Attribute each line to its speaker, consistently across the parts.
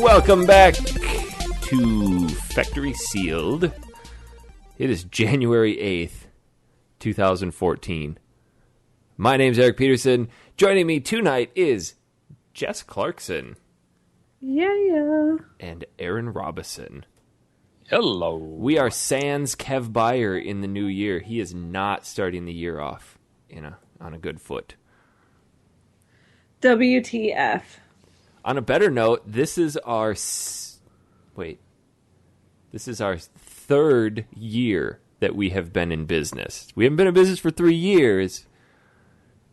Speaker 1: Welcome back to Factory Sealed. It is January 8th, 2014. My name's Eric Peterson. Joining me tonight is Jess Clarkson.
Speaker 2: Yeah.
Speaker 1: And Aaron Robison.
Speaker 3: Hello.
Speaker 1: We are sans Kev Beyer in the new year. He is not starting the year off on a good foot.
Speaker 2: WTF.
Speaker 1: On a better note, this is our third year that we have been in business. We haven't been in business for 3 years,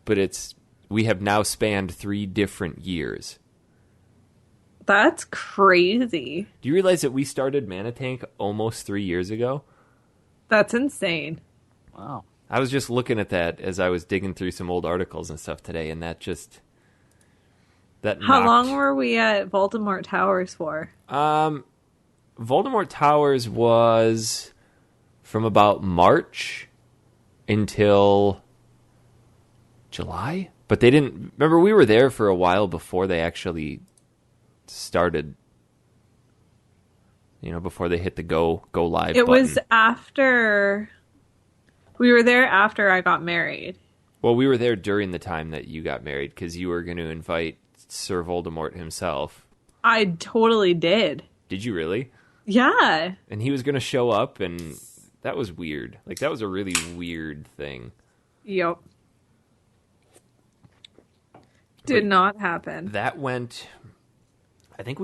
Speaker 1: but we have now spanned 3 different years.
Speaker 2: That's crazy.
Speaker 1: Do you realize that we started Manitank almost 3 years ago?
Speaker 2: That's insane.
Speaker 3: Wow.
Speaker 1: I was just looking at that as I was digging through some old articles and stuff today, and How
Speaker 2: long were we at Voldemort Towers for?
Speaker 1: Voldemort Towers was from about March until July, but they didn't. Remember, we were there for a while before they actually started. Before they hit the go live button.
Speaker 2: It was after. We were there after I got married.
Speaker 1: Well, we were there during the time that you got married because you were going to invite Sir Voldemort himself.
Speaker 2: I totally did.
Speaker 1: Did you really?
Speaker 2: Yeah.
Speaker 1: And he was going to show up, and that was weird. Like, that was a really weird thing.
Speaker 2: Yep. Did not happen.
Speaker 1: That went... I think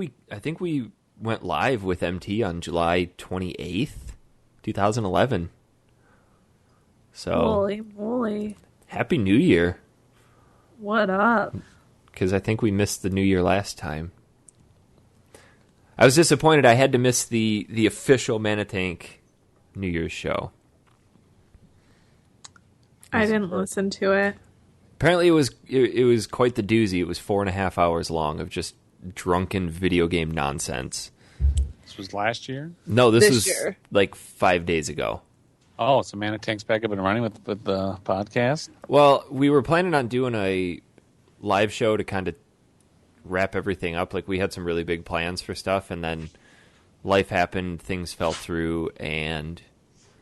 Speaker 1: we went live with MT on July 28th, 2011. So...
Speaker 2: Holy moly.
Speaker 1: Happy New Year.
Speaker 2: What up?
Speaker 1: Because I think we missed the New Year last time. I was disappointed I had to miss the official Manitank New Year's show.
Speaker 2: I didn't listen to it.
Speaker 1: Apparently it was quite the doozy. It was 4.5 hours long of just drunken video game nonsense.
Speaker 3: This was last year?
Speaker 1: No, this was
Speaker 2: year.
Speaker 1: like 5 days ago.
Speaker 3: Oh, so Manitank's back up and running with the podcast?
Speaker 1: Well, we were planning on doing a live show to kind of wrap everything up. Like, we had some really big plans for stuff, and then life happened, things fell through, and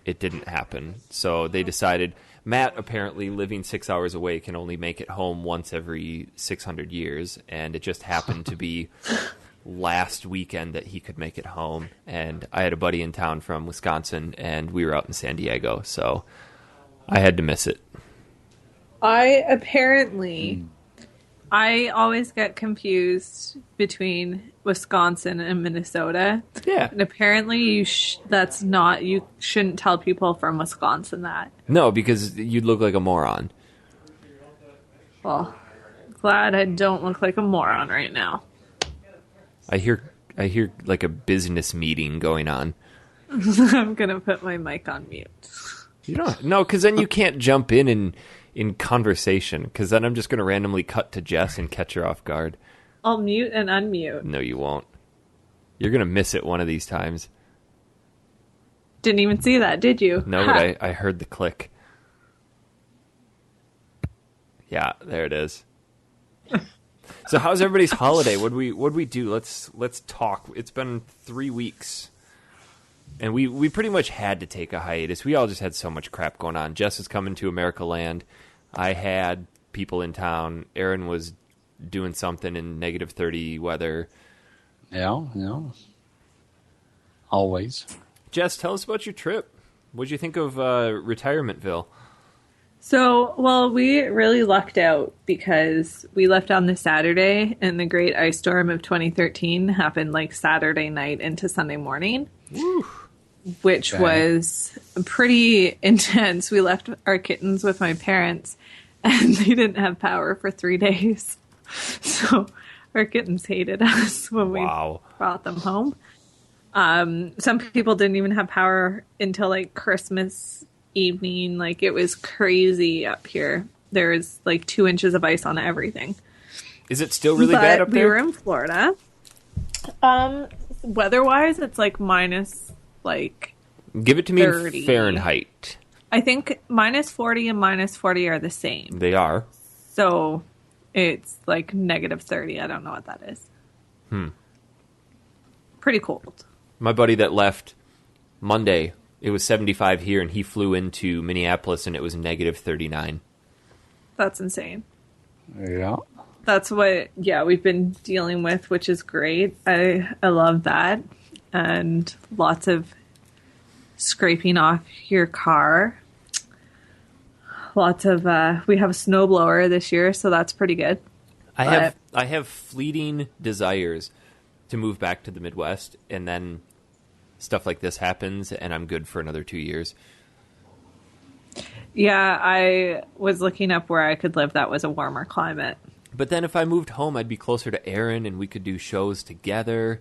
Speaker 1: it didn't happen. So they decided, Matt, apparently living 6 hours away, can only make it home once every 600 years, and it just happened to be last weekend that he could make it home. And I had a buddy in town from Wisconsin, and we were out in San Diego, so I had to miss it.
Speaker 2: I always get confused between Wisconsin and Minnesota.
Speaker 1: Yeah.
Speaker 2: And apparently you shouldn't tell people from Wisconsin that.
Speaker 1: No, because you'd look like a moron.
Speaker 2: Well, glad I don't look like a moron right now.
Speaker 1: I hear like a business meeting going on.
Speaker 2: I'm going to put my mic on mute.
Speaker 1: You don't? No, because then you can't jump in conversation, because then I'm just going to randomly cut to Jess and catch her off guard.
Speaker 2: I'll mute and unmute.
Speaker 1: No, you won't. You're going to miss it one of these times.
Speaker 2: Didn't even see that, did you?
Speaker 1: No, but I heard the click. Yeah, there it is. So how's everybody's holiday? What'd we do? Let's talk. It's been 3 weeks. And we pretty much had to take a hiatus. We all just had so much crap going on. Jess was coming to America Land. I had people in town. Aaron was doing something in -30 weather.
Speaker 3: Yeah. Always.
Speaker 1: Jess, tell us about your trip. What'd you think of Retirementville?
Speaker 2: So, well, we really lucked out because we left on the Saturday and the great ice storm of 2013 happened like Saturday night into Sunday morning.
Speaker 1: Woo.
Speaker 2: Which was pretty intense. We left our kittens with my parents, and they didn't have power for 3 days. So our kittens hated us when we brought them home. Some people didn't even have power until like Christmas evening. Like, it was crazy up here. There was like 2 inches of ice on everything.
Speaker 1: Is it still really bad up there?
Speaker 2: We were in Florida. Weather-wise, it's like minus like
Speaker 1: Give it to me
Speaker 2: 30.
Speaker 1: in Fahrenheit.
Speaker 2: I think -40 and -40 are the same.
Speaker 1: They are.
Speaker 2: So it's like -30. I don't know what that is. pretty cold.
Speaker 1: My buddy that left Monday, it was 75 here, and he flew into Minneapolis, and it was negative 39.
Speaker 2: That's insane.
Speaker 3: Yeah.
Speaker 2: That's what, we've been dealing with, which is great. I love that. And lots of scraping off your car. Lots of, we have a snowblower this year, so that's pretty good.
Speaker 1: I have fleeting desires to move back to the Midwest, and then stuff like this happens, and I'm good for another 2 years.
Speaker 2: Yeah, I was looking up where I could live that was a warmer climate.
Speaker 1: But then if I moved home, I'd be closer to Aaron, and we could do shows together,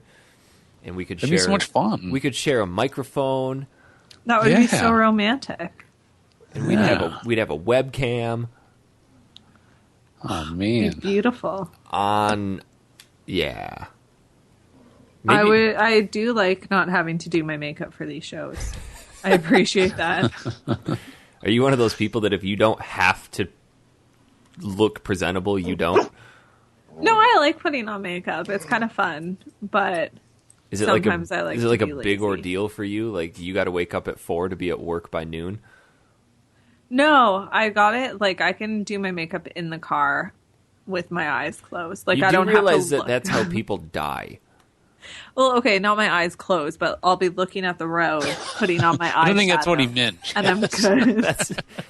Speaker 1: and we could
Speaker 3: It'd be so much fun.
Speaker 1: We could share a microphone.
Speaker 2: That would be so romantic.
Speaker 1: And we'd have a webcam.
Speaker 3: Oh man,
Speaker 2: it'd be beautiful.
Speaker 1: Yeah.
Speaker 2: Maybe. I do like not having to do my makeup for these shows. I appreciate that.
Speaker 1: Are you one of those people that if you don't have to look presentable, you don't?
Speaker 2: No, I like putting on makeup. It's kind of fun, but sometimes I like.
Speaker 1: Is it like a big ordeal for you? Like you got to wake up at 4 to be at work by noon?
Speaker 2: No, I got it. Like I can do my makeup in the car with my eyes closed. Like I don't
Speaker 1: realize
Speaker 2: have to
Speaker 1: that's how people die.
Speaker 2: Well, okay, not my eyes closed, but I'll be looking at the road, putting on my eyes.
Speaker 3: I don't think that's what he meant.
Speaker 2: And I'm good.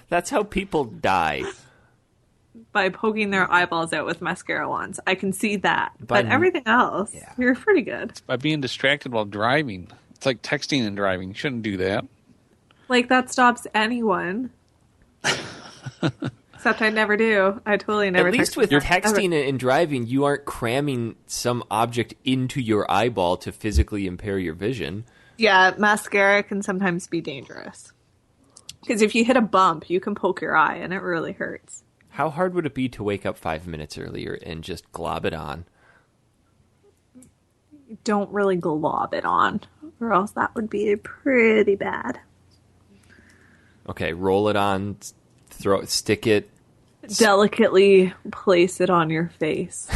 Speaker 1: That's how people die.
Speaker 2: By poking their eyeballs out with mascara wands. I can see that. But everything else, you're pretty good.
Speaker 3: It's by being distracted while driving. It's like texting and driving. You shouldn't do that.
Speaker 2: Like, that stops anyone. Except I never do. I totally never.
Speaker 1: At least with texting and driving, you aren't cramming some object into your eyeball to physically impair your vision.
Speaker 2: Yeah, mascara can sometimes be dangerous. Because if you hit a bump, you can poke your eye, and it really hurts.
Speaker 1: How hard would it be to wake up 5 minutes earlier and just glob it on?
Speaker 2: Don't really glob it on, or else that would be pretty bad.
Speaker 1: Okay, roll it on, stick it.
Speaker 2: Delicately place it on your face.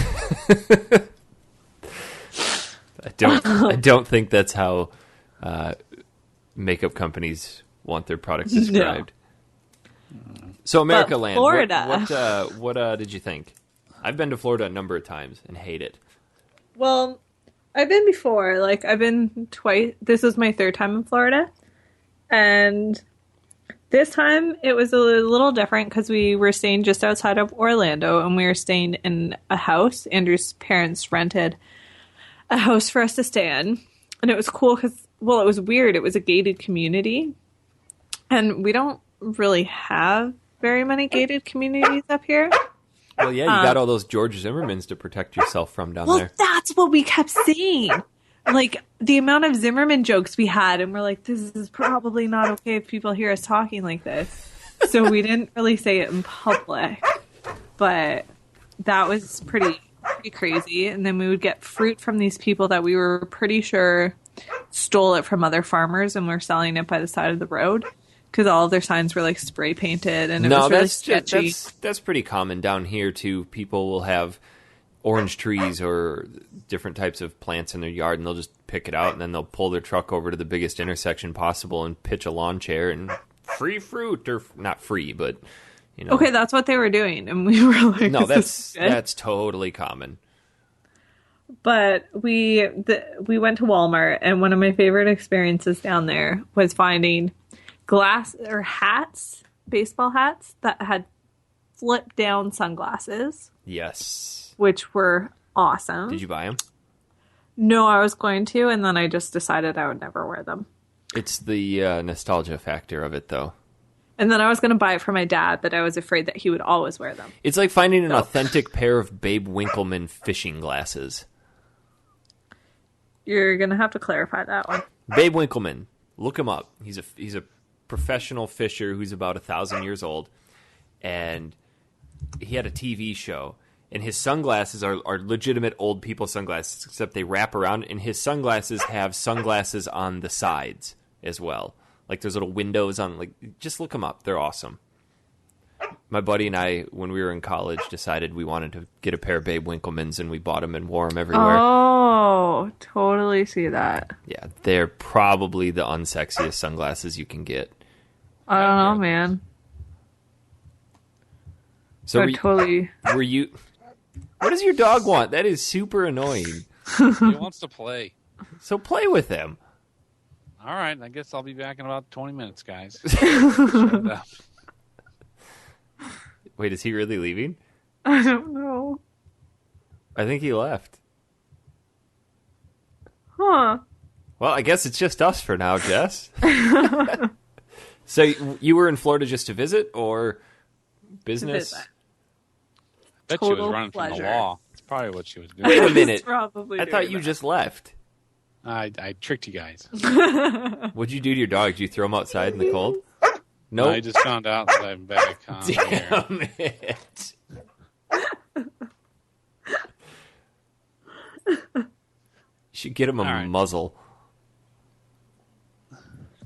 Speaker 1: I don't think that's how makeup companies want their products described. No. So America Land,
Speaker 2: Florida.
Speaker 1: What did you think? I've been to Florida a number of times and hate it.
Speaker 2: Well, I've been before. Like I've been twice. This was my third time in Florida, and this time it was a little different because we were staying just outside of Orlando, and we were staying in a house. Andrew's parents rented a house for us to stay in, and it was cool because, well, it was weird. It was a gated community, and we don't really have very many gated communities up here.
Speaker 1: Well, yeah, you got all those George Zimmermans to protect yourself from down there.
Speaker 2: Well, that's what we kept saying. Like, the amount of Zimmerman jokes we had, and we're like, this is probably not okay if people hear us talking like this. So we didn't really say it in public. But that was pretty crazy. And then we would get fruit from these people that we were pretty sure stole it from other farmers and were selling it by the side of the road. Because all of their signs were like spray painted, and it was really sketchy.
Speaker 1: That's pretty common down here too. People will have orange trees or different types of plants in their yard, and they'll just pick it out, and then they'll pull their truck over to the biggest intersection possible and pitch a lawn chair and free fruit, or not free, but you know.
Speaker 2: Okay, that's what they were doing, and we were like,
Speaker 1: no, that's totally common.
Speaker 2: But we went to Walmart, and one of my favorite experiences down there was finding hats, baseball hats that had flip down sunglasses.
Speaker 1: Yes.
Speaker 2: Which were awesome.
Speaker 1: Did you buy them?
Speaker 2: No, I was going to, and then I just decided I would never wear them.
Speaker 1: It's the nostalgia factor of it, though.
Speaker 2: And then I was going to buy it for my dad, but I was afraid that he would always wear them.
Speaker 1: It's like finding an authentic pair of Babe Winkleman fishing glasses.
Speaker 2: You're going to have to clarify that one.
Speaker 1: Babe Winkleman. Look him up. He's a professional fisher who's about 1,000 years old, and he had a TV show, and his sunglasses are legitimate old people sunglasses, except they wrap around, and his sunglasses have sunglasses on the sides as well. Like there's little windows on, like, just look them up. They're awesome. My buddy and I, when we were in college, decided we wanted to get a pair of Babe Winklemans, and we bought them and wore them everywhere.
Speaker 2: Oh, totally see that.
Speaker 1: Yeah, they're probably the unsexiest sunglasses you can get.
Speaker 2: I don't know, man.
Speaker 1: So
Speaker 2: totally.
Speaker 1: Were you? What does your dog want? That is super annoying.
Speaker 3: He wants to play.
Speaker 1: So play with him.
Speaker 3: All right, I guess I'll be back in about 20 minutes, guys. Shut up.
Speaker 1: Wait, is he really leaving?
Speaker 2: I don't know.
Speaker 1: I think he left.
Speaker 2: Huh.
Speaker 1: Well, I guess it's just us for now, Jess. So you were in Florida just to visit or business?
Speaker 2: To visit.
Speaker 3: I bet she was running from the law. That's probably what she was doing.
Speaker 1: Wait a minute.
Speaker 2: Probably
Speaker 1: I thought you just left.
Speaker 3: I tricked you guys.
Speaker 1: What'd you do to your dog? Did you throw him outside in the cold?
Speaker 3: No,
Speaker 1: Nope.
Speaker 3: I just found out that I'm back on here.
Speaker 1: Damn it. You should get him a muzzle.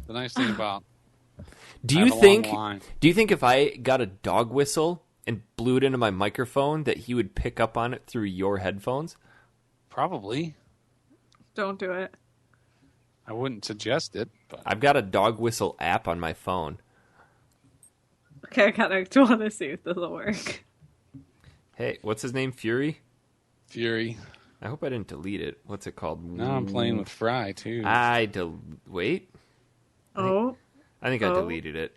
Speaker 3: The nice thing about
Speaker 1: Do you think if I got a dog whistle and blew it into my microphone that he would pick up on it through your headphones?
Speaker 3: probably.
Speaker 2: Don't do it.
Speaker 3: I wouldn't suggest it, but
Speaker 1: I've got a dog whistle app on my phone.
Speaker 2: Okay, I kind of want to see if this will work.
Speaker 1: Hey, what's his name? Fury?
Speaker 3: Fury.
Speaker 1: I hope I didn't delete it. What's it called?
Speaker 3: Now I'm playing with Fry too.
Speaker 1: Wait.
Speaker 2: Oh.
Speaker 1: I think I
Speaker 2: Oh.
Speaker 1: deleted it.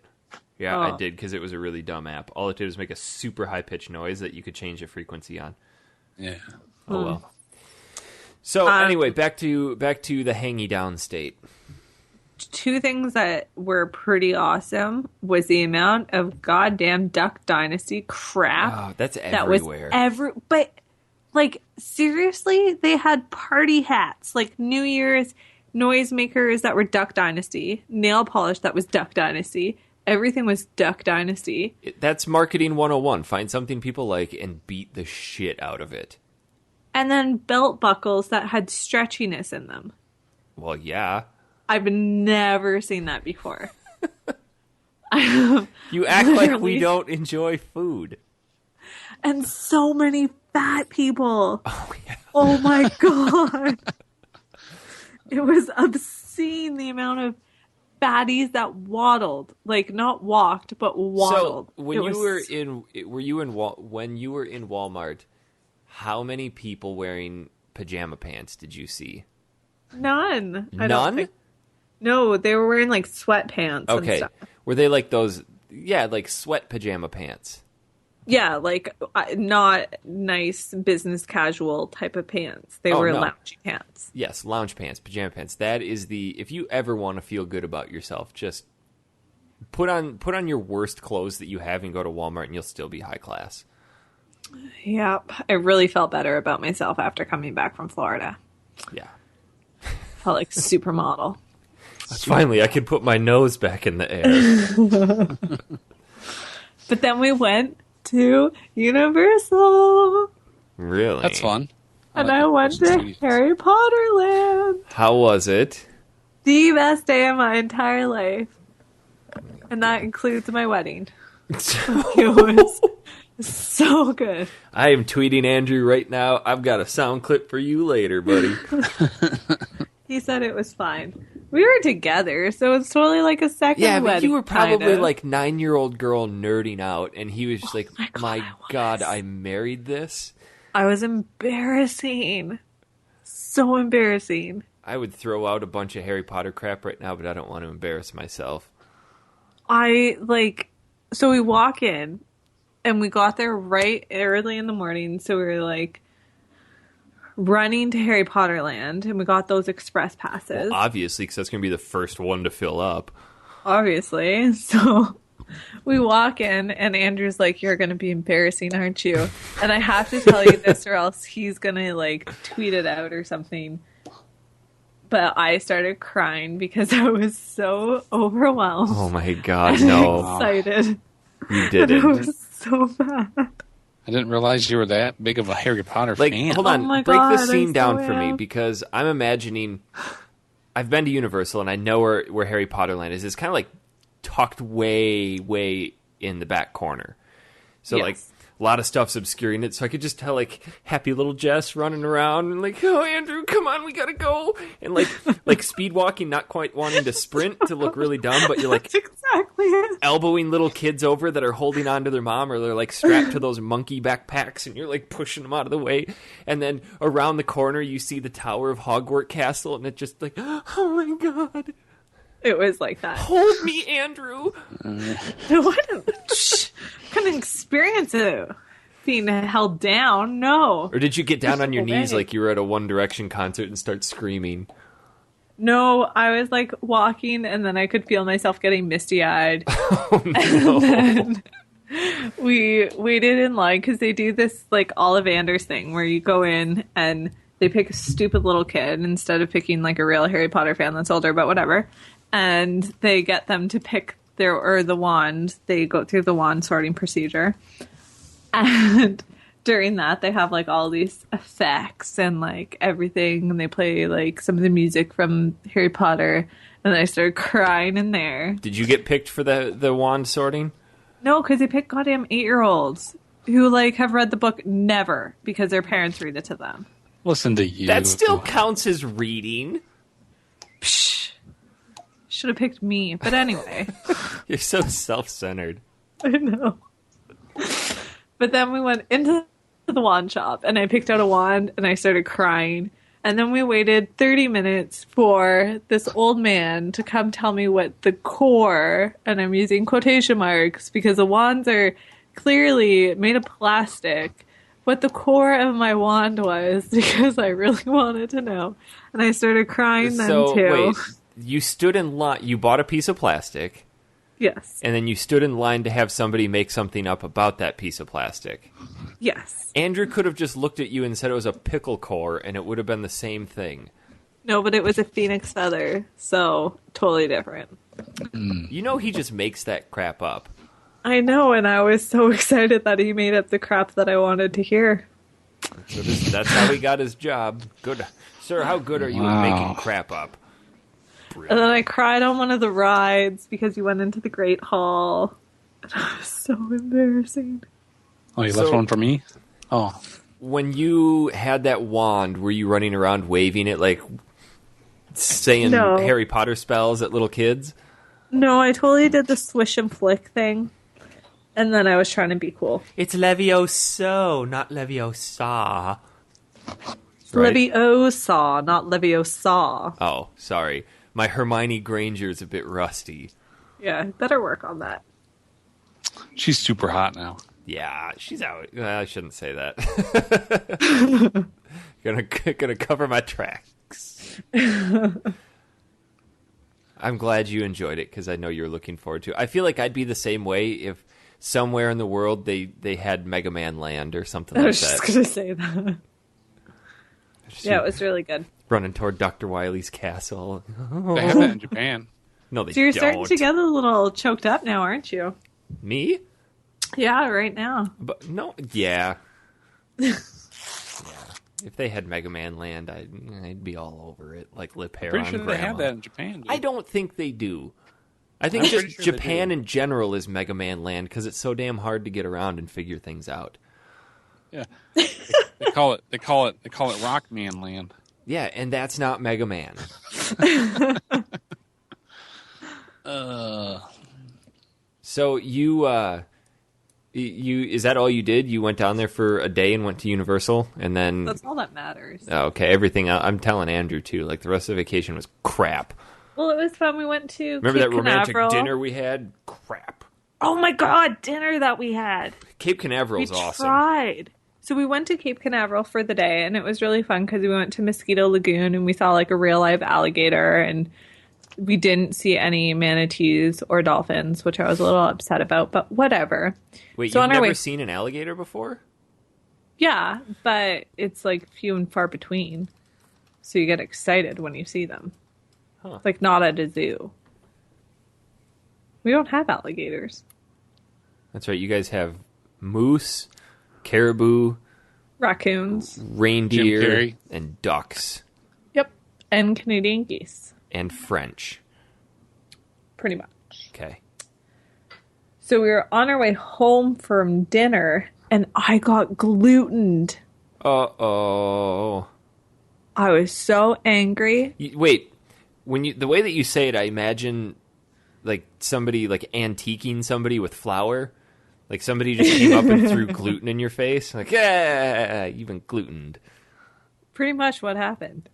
Speaker 1: Yeah, I
Speaker 2: Oh.
Speaker 1: did because it was a really dumb app. All it did was make a super high-pitched noise that you could change the frequency on.
Speaker 3: Yeah.
Speaker 1: Oh, well. So, anyway, back to the hangy-down state.
Speaker 2: Two things that were pretty awesome was the amount of goddamn Duck Dynasty crap.
Speaker 1: Oh, that's
Speaker 2: everywhere.
Speaker 1: everywhere.
Speaker 2: But, like, seriously, they had party hats, like New Year's noisemakers that were Duck Dynasty, nail polish that was Duck Dynasty. Everything was Duck Dynasty.
Speaker 1: That's marketing 101. Find something people like and beat the shit out of it.
Speaker 2: And then belt buckles that had stretchiness in them.
Speaker 1: Well, yeah.
Speaker 2: I've never seen that before.
Speaker 1: You act like we don't enjoy food.
Speaker 2: And so many fat people.
Speaker 1: Oh, yeah.
Speaker 2: Oh my God. It was obscene the amount of fatties that waddled. Like, not walked, but waddled.
Speaker 1: So, when you were in Walmart, how many people wearing pajama pants did you see?
Speaker 2: None.
Speaker 1: None?
Speaker 2: No, they were wearing like sweatpants and
Speaker 1: Okay.
Speaker 2: stuff.
Speaker 1: Were they like those, like sweat pajama pants?
Speaker 2: Yeah, like not nice business casual type of pants. They were
Speaker 1: no.
Speaker 2: loungy pants.
Speaker 1: Yes, lounge pants, pajama pants. That is if you ever want to feel good about yourself, just put on your worst clothes that you have and go to Walmart and you'll still be high class.
Speaker 2: Yep. I really felt better about myself after coming back from Florida.
Speaker 1: Yeah.
Speaker 2: Felt like supermodel.
Speaker 1: Finally, I could put my nose back in the air.
Speaker 2: But then we went to Universal.
Speaker 1: Really?
Speaker 3: That's fun.
Speaker 2: And I went to Harry Potter Land.
Speaker 1: How was it?
Speaker 2: The best day of my entire life. And that includes my wedding. It was so good.
Speaker 1: I am tweeting Andrew right now. I've got a sound clip for you later, buddy.
Speaker 2: He said it was fine. We were together, so it's totally like a second
Speaker 1: Yeah,
Speaker 2: wedding.
Speaker 1: but you were probably
Speaker 2: kind of.
Speaker 1: like 9-year-old girl nerding out, and he was just like, my God,
Speaker 2: was.
Speaker 1: I married this?
Speaker 2: I was embarrassing. So embarrassing.
Speaker 1: I would throw out a bunch of Harry Potter crap right now, but I don't want to embarrass myself.
Speaker 2: So we walk in, and we got there right early in the morning, so we were like running to Harry Potter Land, and we got those express passes.
Speaker 1: Well, obviously, because that's going to be the first one to fill up.
Speaker 2: Obviously. So we walk in, and Andrew's like, "You're going to be embarrassing, aren't you?" And I have to tell you this, or else he's going to like tweet it out or something. But I started crying because I was so overwhelmed.
Speaker 1: Oh my God, no.
Speaker 2: Excited.
Speaker 1: You
Speaker 2: It
Speaker 1: didn't.
Speaker 2: was so bad.
Speaker 3: I didn't realize you were that big of a Harry Potter fan.
Speaker 1: Hold on,
Speaker 2: Oh my
Speaker 1: break
Speaker 2: God,
Speaker 1: this scene
Speaker 2: I
Speaker 1: down
Speaker 2: so
Speaker 1: for me,
Speaker 2: am.
Speaker 1: because I'm imagining, I've been to Universal, and I know where Harry Potter Land is. It's kind of like tucked way, way in the back corner. So, like, a lot of stuff's obscuring it, so I could just tell, like, happy little Jess running around and, like, oh, Andrew, come on, we gotta go. And, like speed walking, not quite wanting to sprint to look really dumb, but you're, like,
Speaker 2: That's exactly it.
Speaker 1: elbowing little kids over that are holding on to their mom, or they're, like, strapped to those monkey backpacks, and you're, like, pushing them out of the way. And then around the corner, you see the tower of Hogwarts Castle, and it's just like, oh, my God.
Speaker 2: It was like that.
Speaker 1: Hold me, Andrew.
Speaker 2: Couldn't experience it being held down. No.
Speaker 1: Or did you get down on your knees like you were at a One Direction concert and start screaming?
Speaker 2: No, I was like walking, and then I could feel myself getting misty-eyed.
Speaker 1: Oh, no.
Speaker 2: And then we waited in line because they do this like Ollivanders thing where you go in and they pick a stupid little kid instead of picking like a real Harry Potter fan that's older, but whatever. And they get them to pick the wand. They go through the wand sorting procedure. And during that, they have like all these effects and like everything. And they play like some of the music from Harry Potter. And I started crying in there.
Speaker 1: Did you get picked for the wand sorting?
Speaker 2: No, because they pick goddamn 8-year-olds who like have read the book never because their parents read it to them.
Speaker 3: Listen to you.
Speaker 1: That still counts as reading.
Speaker 2: Psh. Should have picked me, but anyway.
Speaker 1: You're so self-centered.
Speaker 2: I know. But then we went into the wand shop, and I picked out a wand, and I started crying. And then we waited 30 minutes for this old man to come tell me what the core, and I'm using quotation marks because the wands are clearly made of plastic, what the core of my wand was, because I really wanted to know. And I started crying then, too.
Speaker 1: Wait. You stood in line. You bought a piece of plastic.
Speaker 2: Yes.
Speaker 1: And then you stood in line to have somebody make something up about that piece of plastic.
Speaker 2: Yes.
Speaker 1: Andrew could have just looked at you and said it was a pickle core, and it would have been the same thing.
Speaker 2: No, but it was a phoenix feather, so totally different.
Speaker 1: You know he just makes that crap up.
Speaker 2: I know, and I was so excited that he made up the crap that I wanted to hear.
Speaker 1: So that's how he got his job. Good. Sir, how good are you at making crap up?
Speaker 2: And then I cried on one of the rides because you went into the Great Hall. And it was so embarrassing.
Speaker 3: Oh, you left one for me? Oh.
Speaker 1: When you had that wand, were you running around waving it like saying Harry Potter spells at little kids?
Speaker 2: No, I totally did the swish and flick thing. And then I was trying to be cool.
Speaker 1: It's Levioso, not Leviosa.
Speaker 2: Right? Leviosa, not Leviosa.
Speaker 1: Oh, sorry. My Hermione Granger's a bit rusty.
Speaker 2: Yeah, better work on that.
Speaker 3: She's super hot now.
Speaker 1: Yeah, she's out. I shouldn't say that. gonna cover my tracks. I'm glad you enjoyed it because I know you're looking forward to it. I feel like I'd be the same way if somewhere in the world they had Mega Man Land or something like that.
Speaker 2: I was just gonna say that. Yeah, it was really good.
Speaker 1: Running toward Dr. Wily's castle.
Speaker 3: They have that in Japan.
Speaker 1: No, they
Speaker 2: So you're
Speaker 1: don't.
Speaker 2: starting to get a little choked up now, aren't you?
Speaker 1: Me?
Speaker 2: Yeah, right now.
Speaker 1: But no, yeah. Yeah. If they had Mega Man Land, I'd be all over it, like lip hair
Speaker 3: Pretty
Speaker 1: on
Speaker 3: sure
Speaker 1: grandma.
Speaker 3: they have that in Japan. Dude.
Speaker 1: I don't think they do. I think just
Speaker 3: sure
Speaker 1: Japan in general is Mega Man Land because it's so damn hard to get around and figure things out.
Speaker 3: Yeah, they call it Rockman Land.
Speaker 1: Yeah, and that's not Mega Man. So you is that all you did? You went down there for a day and went to Universal, and then
Speaker 2: That's all that matters.
Speaker 1: oh, okay, everything. I'm telling Andrew too. Like the rest of the vacation was crap.
Speaker 2: Well, it was fun. We went to
Speaker 1: Remember
Speaker 2: Cape
Speaker 1: that romantic
Speaker 2: Canaveral.
Speaker 1: dinner we had? Crap.
Speaker 2: Oh my god, dinner that we had.
Speaker 1: Cape Canaveral's
Speaker 2: We
Speaker 1: awesome.
Speaker 2: tried. So we went to Cape Canaveral for the day, and it was really fun because we went to Mosquito Lagoon, and we saw like a real live alligator, and we didn't see any manatees or dolphins, which I was a little upset about, but whatever.
Speaker 1: Wait,
Speaker 2: So
Speaker 1: you've
Speaker 2: on our
Speaker 1: never
Speaker 2: way-
Speaker 1: seen an alligator before?
Speaker 2: Yeah, but it's like few and far between. So you get excited when you see them.
Speaker 1: Huh.
Speaker 2: Like not at a zoo. We don't have alligators.
Speaker 1: That's right. You guys have moose, caribou,
Speaker 2: Raccoons.
Speaker 1: reindeer,
Speaker 3: Jim Carrey.
Speaker 1: and ducks,
Speaker 2: Yep. And Canadian geese.
Speaker 1: and French.
Speaker 2: Pretty much.
Speaker 1: Okay.
Speaker 2: So we were on our way home from dinner, and I got glutened.
Speaker 1: Uh-oh.
Speaker 2: I was so angry.
Speaker 1: Wait, the way that you say it, I imagine like somebody like antiquing somebody with flour. Like somebody just came up and threw gluten in your face. Like, yeah, you've been glutened.
Speaker 2: Pretty much what happened.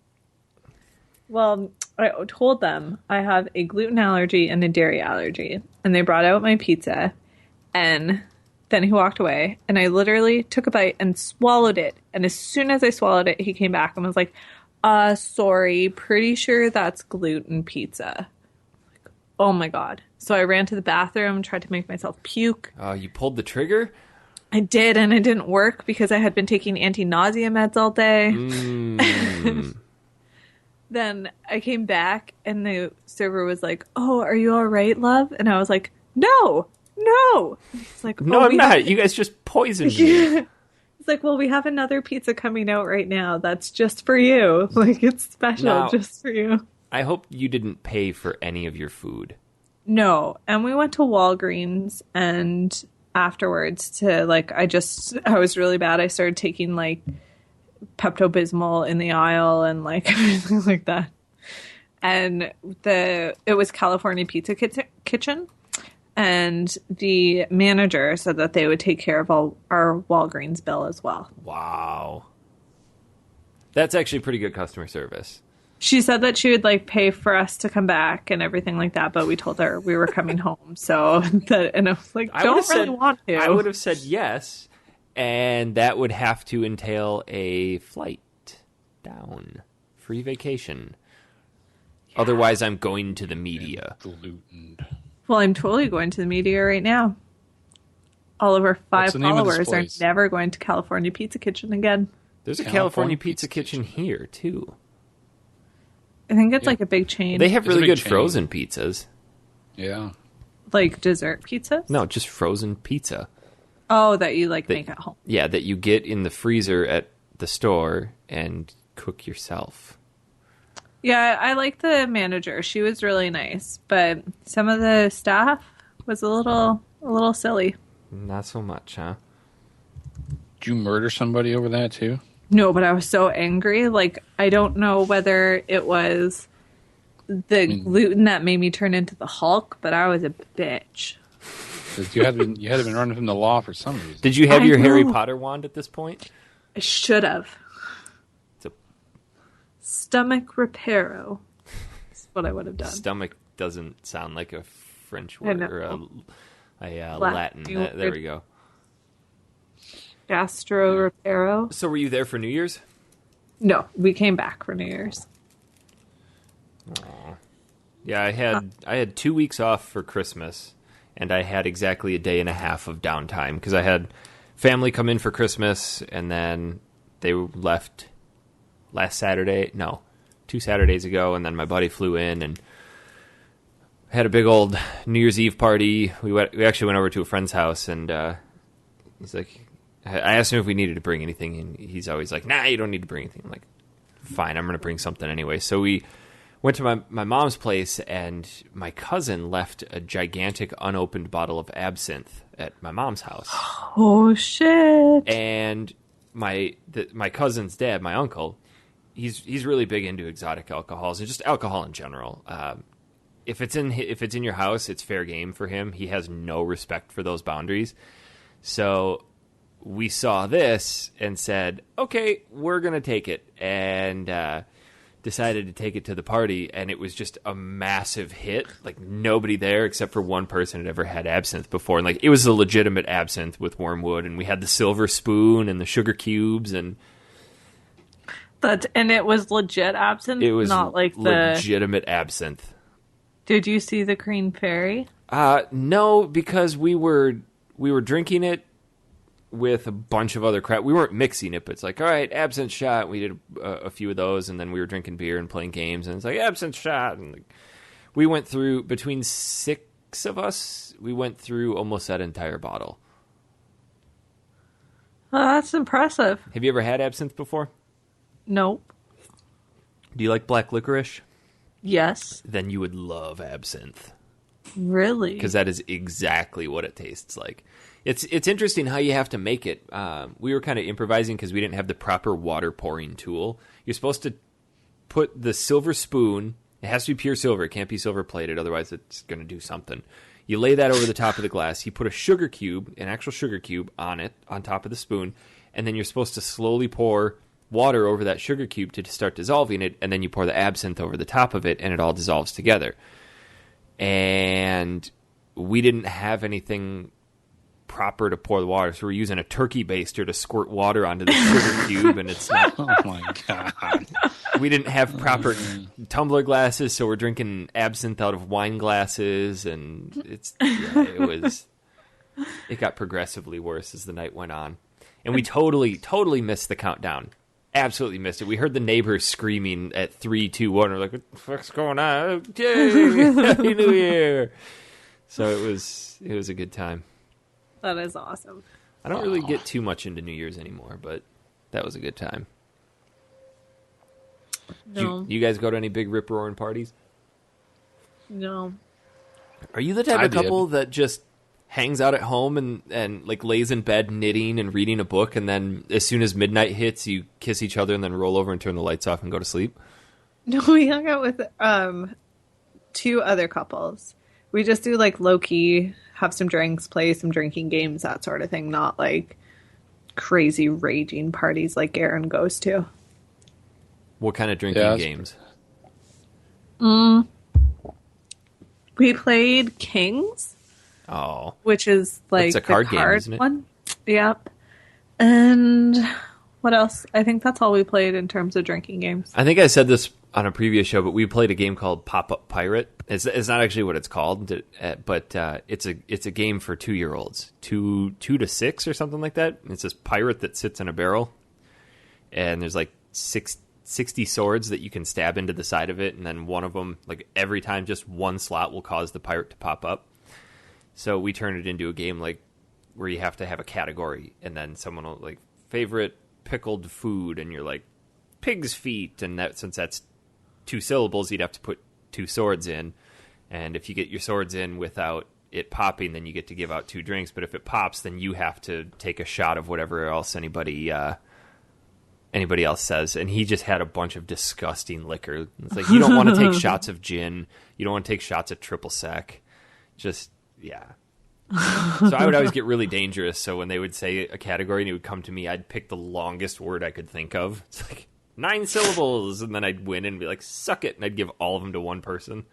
Speaker 2: Well, I told them I have a gluten allergy and a dairy allergy. And they brought out my pizza. And then he walked away. And I literally took a bite and swallowed it. And as soon as I swallowed it, he came back and was like, sorry, pretty sure that's gluten pizza. Like, oh my God. So I ran to the bathroom, tried to make myself puke.
Speaker 1: Oh, you pulled the trigger?
Speaker 2: I did, and it didn't work because I had been taking anti-nausea meds all day. Then I came back, and the server was like, "Oh, are you all right, love?" And I was like, "No. He's like,
Speaker 1: "No, I'm not. You guys just poisoned me."
Speaker 2: It's like, "Well, we have another pizza coming out right now. That's just for you. Like, it's special just for you."
Speaker 1: I hope you didn't pay for any of your food.
Speaker 2: No, and we went to Walgreens, and afterwards to I was really bad. I started taking like Pepto-Bismol in the aisle and like everything like that. And it was California Pizza Kitchen, and the manager said that they would take care of all our Walgreens bill as well.
Speaker 1: Wow. That's actually pretty good customer service.
Speaker 2: She said that she would like pay for us to come back and everything like that, but we told her we were coming home. So and I was like, want to.
Speaker 1: I would have said yes, and that would have to entail a flight down, free vacation. Yeah. Otherwise, I'm going to the media.
Speaker 3: Glutened.
Speaker 2: Well, I'm totally going to the media right now. All of our 5 followers are never going to California Pizza Kitchen again.
Speaker 1: There's a California Pizza Kitchen here too.
Speaker 2: I think it's like a big chain.
Speaker 1: They have really good frozen pizzas.
Speaker 3: Yeah.
Speaker 2: Like dessert pizzas?
Speaker 1: No, just frozen pizza.
Speaker 2: Oh, that you make at home.
Speaker 1: Yeah, that you get in the freezer at the store and cook yourself.
Speaker 2: Yeah, I like the manager. She was really nice, but some of the staff was a little silly.
Speaker 1: Not so much, huh?
Speaker 3: Did you murder somebody over that too?
Speaker 2: No, but I was so angry. Like, I don't know whether it was the gluten that made me turn into the Hulk, but I was a bitch.
Speaker 3: You had been running from the law for some reason.
Speaker 1: Did you have your Harry Potter wand at this point?
Speaker 2: I should have. Stomach reparo. That's what I would have done.
Speaker 1: Stomach doesn't sound like a French word or a Latin. There we go.
Speaker 2: Gastro reparo.
Speaker 1: So were you there for New Year's?
Speaker 2: No, we came back for New Year's.
Speaker 1: Aww. Yeah, I had 2 weeks off for Christmas, and I had exactly a day and a half of downtime because I had family come in for Christmas, and then they left last Saturday. No, 2 Saturdays ago, and then my buddy flew in and had a big old New Year's Eve party. We actually went over to a friend's house, and he's like, I asked him if we needed to bring anything, and he's always like, nah, you don't need to bring anything. I'm like, fine, I'm going to bring something anyway. So we went to my mom's place, and my cousin left a gigantic unopened bottle of absinthe at my mom's house.
Speaker 2: Oh, shit.
Speaker 1: And my cousin's dad, my uncle, he's really big into exotic alcohols and just alcohol in general. If it's in your house, it's fair game for him. He has no respect for those boundaries. So we saw this and said, okay, we're going to take it, and decided to take it to the party, and it was just a massive hit. Like, nobody there except for one person had ever had absinthe before, and like, it was a legitimate absinthe with wormwood, and we had the silver spoon and the sugar cubes, and
Speaker 2: it was legit absinthe?
Speaker 1: It was
Speaker 2: not like
Speaker 1: legitimate absinthe.
Speaker 2: Did you see the Green Fairy?
Speaker 1: No, because we were drinking it with a bunch of other crap. We weren't mixing it, but it's like, all right, absinthe shot. We did a few of those, and then we were drinking beer and playing games, and it's like, absinthe shot. And like, we went through, between 6 of us, we went through almost that entire bottle.
Speaker 2: Oh, that's impressive.
Speaker 1: Have you ever had absinthe before?
Speaker 2: Nope.
Speaker 1: Do you like black licorice?
Speaker 2: Yes.
Speaker 1: Then you would love absinthe.
Speaker 2: Really?
Speaker 1: Because that is exactly what it tastes like. It's interesting how you have to make it. We were kind of improvising because we didn't have the proper water pouring tool. You're supposed to put the silver spoon. It has to be pure silver. It can't be silver plated, otherwise it's going to do something. You lay that over the top of the glass. You put a sugar cube, an actual sugar cube, on it, on top of the spoon, and then you're supposed to slowly pour water over that sugar cube to start dissolving it, and then you pour the absinthe over the top of it, and it all dissolves together. And we didn't have anything proper to pour the water, so we're using a turkey baster to squirt water onto the sugar cube, and it's not...
Speaker 3: Oh, my God.
Speaker 1: We didn't have proper tumbler glasses, so we're drinking absinthe out of wine glasses, and it got progressively worse as the night went on. And we totally missed the countdown. Absolutely missed it. We heard the neighbors screaming at 3, 2, 1. We're like, what the fuck's going on? Yay! Happy New Year! So it was a good time.
Speaker 2: That is awesome.
Speaker 1: I don't really get too much into New Year's anymore, but that was a good time.
Speaker 2: No.
Speaker 1: You guys go to any big rip-roaring parties?
Speaker 2: No.
Speaker 1: Are you the type of couple that just hangs out at home and like lays in bed knitting and reading a book, and then as soon as midnight hits, you kiss each other and then roll over and turn the lights off and go to sleep?
Speaker 2: No, we hung out with 2 other couples. We just do like low-key, have some drinks, play some drinking games, that sort of thing. Not like crazy raging parties like Aaron goes to.
Speaker 1: What kind of drinking games?
Speaker 2: We played Kings.
Speaker 1: Oh.
Speaker 2: Which is like
Speaker 1: it's a card game, isn't it?
Speaker 2: One. Yep. And what else? I think that's all we played in terms of drinking games.
Speaker 1: I think I said this on a previous show, but we played a game called Pop-Up Pirate. It's not actually what it's called, but it's a game for 2-year-olds, 2 to 6 or something like that. It's this pirate that sits in a barrel, and there's like 60 swords that you can stab into the side of it, and then one of them, like every time, just one slot will cause the pirate to pop up. So we turned it into a game like where you have to have a category, and then someone will like favorite pickled food, and you're like pig's feet, and that since that's 2 syllables, you'd have to put 2 swords in, and if you get your swords in without it popping, then you get to give out 2 drinks. But if it pops, then you have to take a shot of whatever else anybody else says. And he just had a bunch of disgusting liquor. It's like, you don't want to take shots of gin, you don't want to take shots of triple sec. Just yeah. So I would always get really dangerous. So when they would say a category and it would come to me, I'd pick the longest word I could think of. It's like 9 syllables, and then I'd win and be like, suck it, and I'd give all of them to one person.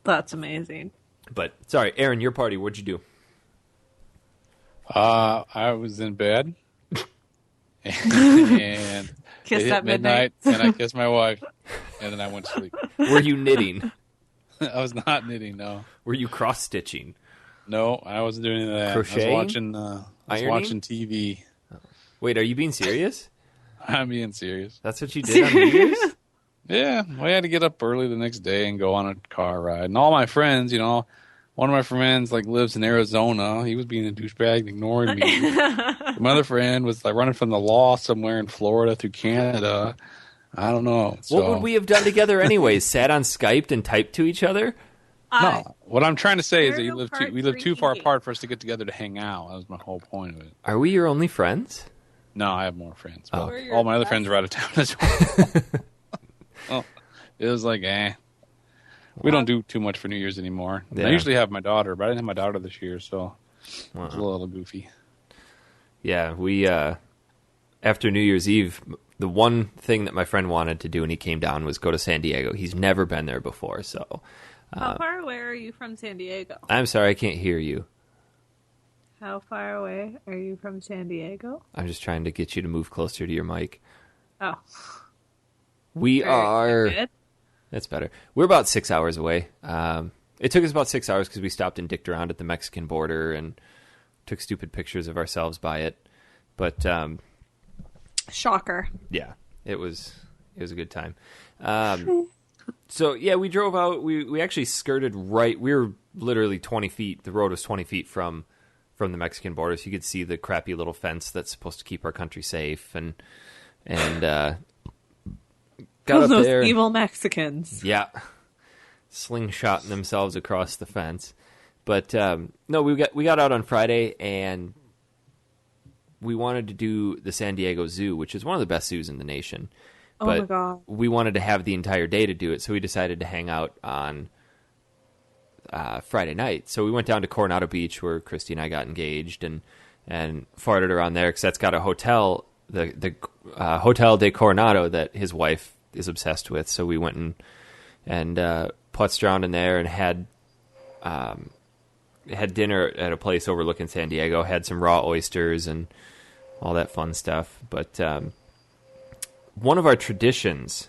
Speaker 2: That's amazing. But
Speaker 1: sorry, Aaron, your party, what'd you do?
Speaker 3: I was in bed and
Speaker 2: kissed
Speaker 3: it hit
Speaker 2: at midnight,
Speaker 3: and I kissed my wife, and then I went to sleep.
Speaker 1: Were you knitting?
Speaker 3: I was not knitting, no.
Speaker 1: Were you cross-stitching?
Speaker 3: No, I wasn't doing any of that.
Speaker 1: Crocheting?
Speaker 3: I was watching TV.
Speaker 1: Wait, are you being serious?
Speaker 3: I'm being serious.
Speaker 1: That's what you did on New Year's?
Speaker 3: Yeah, I had to get up early the next day and go on a car ride. And all my friends, one of my friends like lives in Arizona. He was being a douchebag and ignoring me. My other friend was like running from the law somewhere in Florida through Canada. I don't know.
Speaker 1: What would we have done together anyways? Sat on Skype and typed to each other?
Speaker 3: No. What I'm trying to say is that we live too far apart for us to get together to hang out. That was my whole point of it.
Speaker 1: Are we your only friends?
Speaker 3: No, I have more friends.
Speaker 1: Oh.
Speaker 3: All my other friends are out of town as well. Well, it was like, we don't do too much for New Year's anymore. Yeah. I usually have my daughter, but I didn't have my daughter this year, so it was a little goofy.
Speaker 1: Yeah, we, after New Year's Eve, the one thing that my friend wanted to do when he came down was go to San Diego. He's never been there before, so...
Speaker 2: How far away are you from San Diego?
Speaker 1: I'm sorry, I can't hear you.
Speaker 2: How far away are you from San Diego?
Speaker 1: I'm just trying to get you to move closer to your mic.
Speaker 2: Oh.
Speaker 1: We are... That's better. We're about 6 hours away. It took us about 6 hours because we stopped and dicked around at the Mexican border and took stupid pictures of ourselves by it. But...
Speaker 2: shocker.
Speaker 1: Yeah, it was a good time. So, yeah, we drove out. We actually skirted right. We were literally 20 feet. The road was 20 feet from the Mexican border, so you could see the crappy little fence that's supposed to keep our country safe. And got up
Speaker 2: those
Speaker 1: there.
Speaker 2: Evil Mexicans.
Speaker 1: Yeah. slingshotting themselves across the fence. But no, we got out on Friday, and we wanted to do the San Diego Zoo, which is one of the best zoos in the nation.
Speaker 2: Oh
Speaker 1: But
Speaker 2: my God.
Speaker 1: we wanted to have the entire day to do it, so we decided to hang out on Friday night. So we went down to Coronado Beach, where Christy and I got engaged, and farted around there, because that's got a hotel, the Hotel de Coronado, that his wife is obsessed with. So we went and putzed around in there and had dinner at a place overlooking San Diego, had some raw oysters and all that fun stuff. But one of our traditions,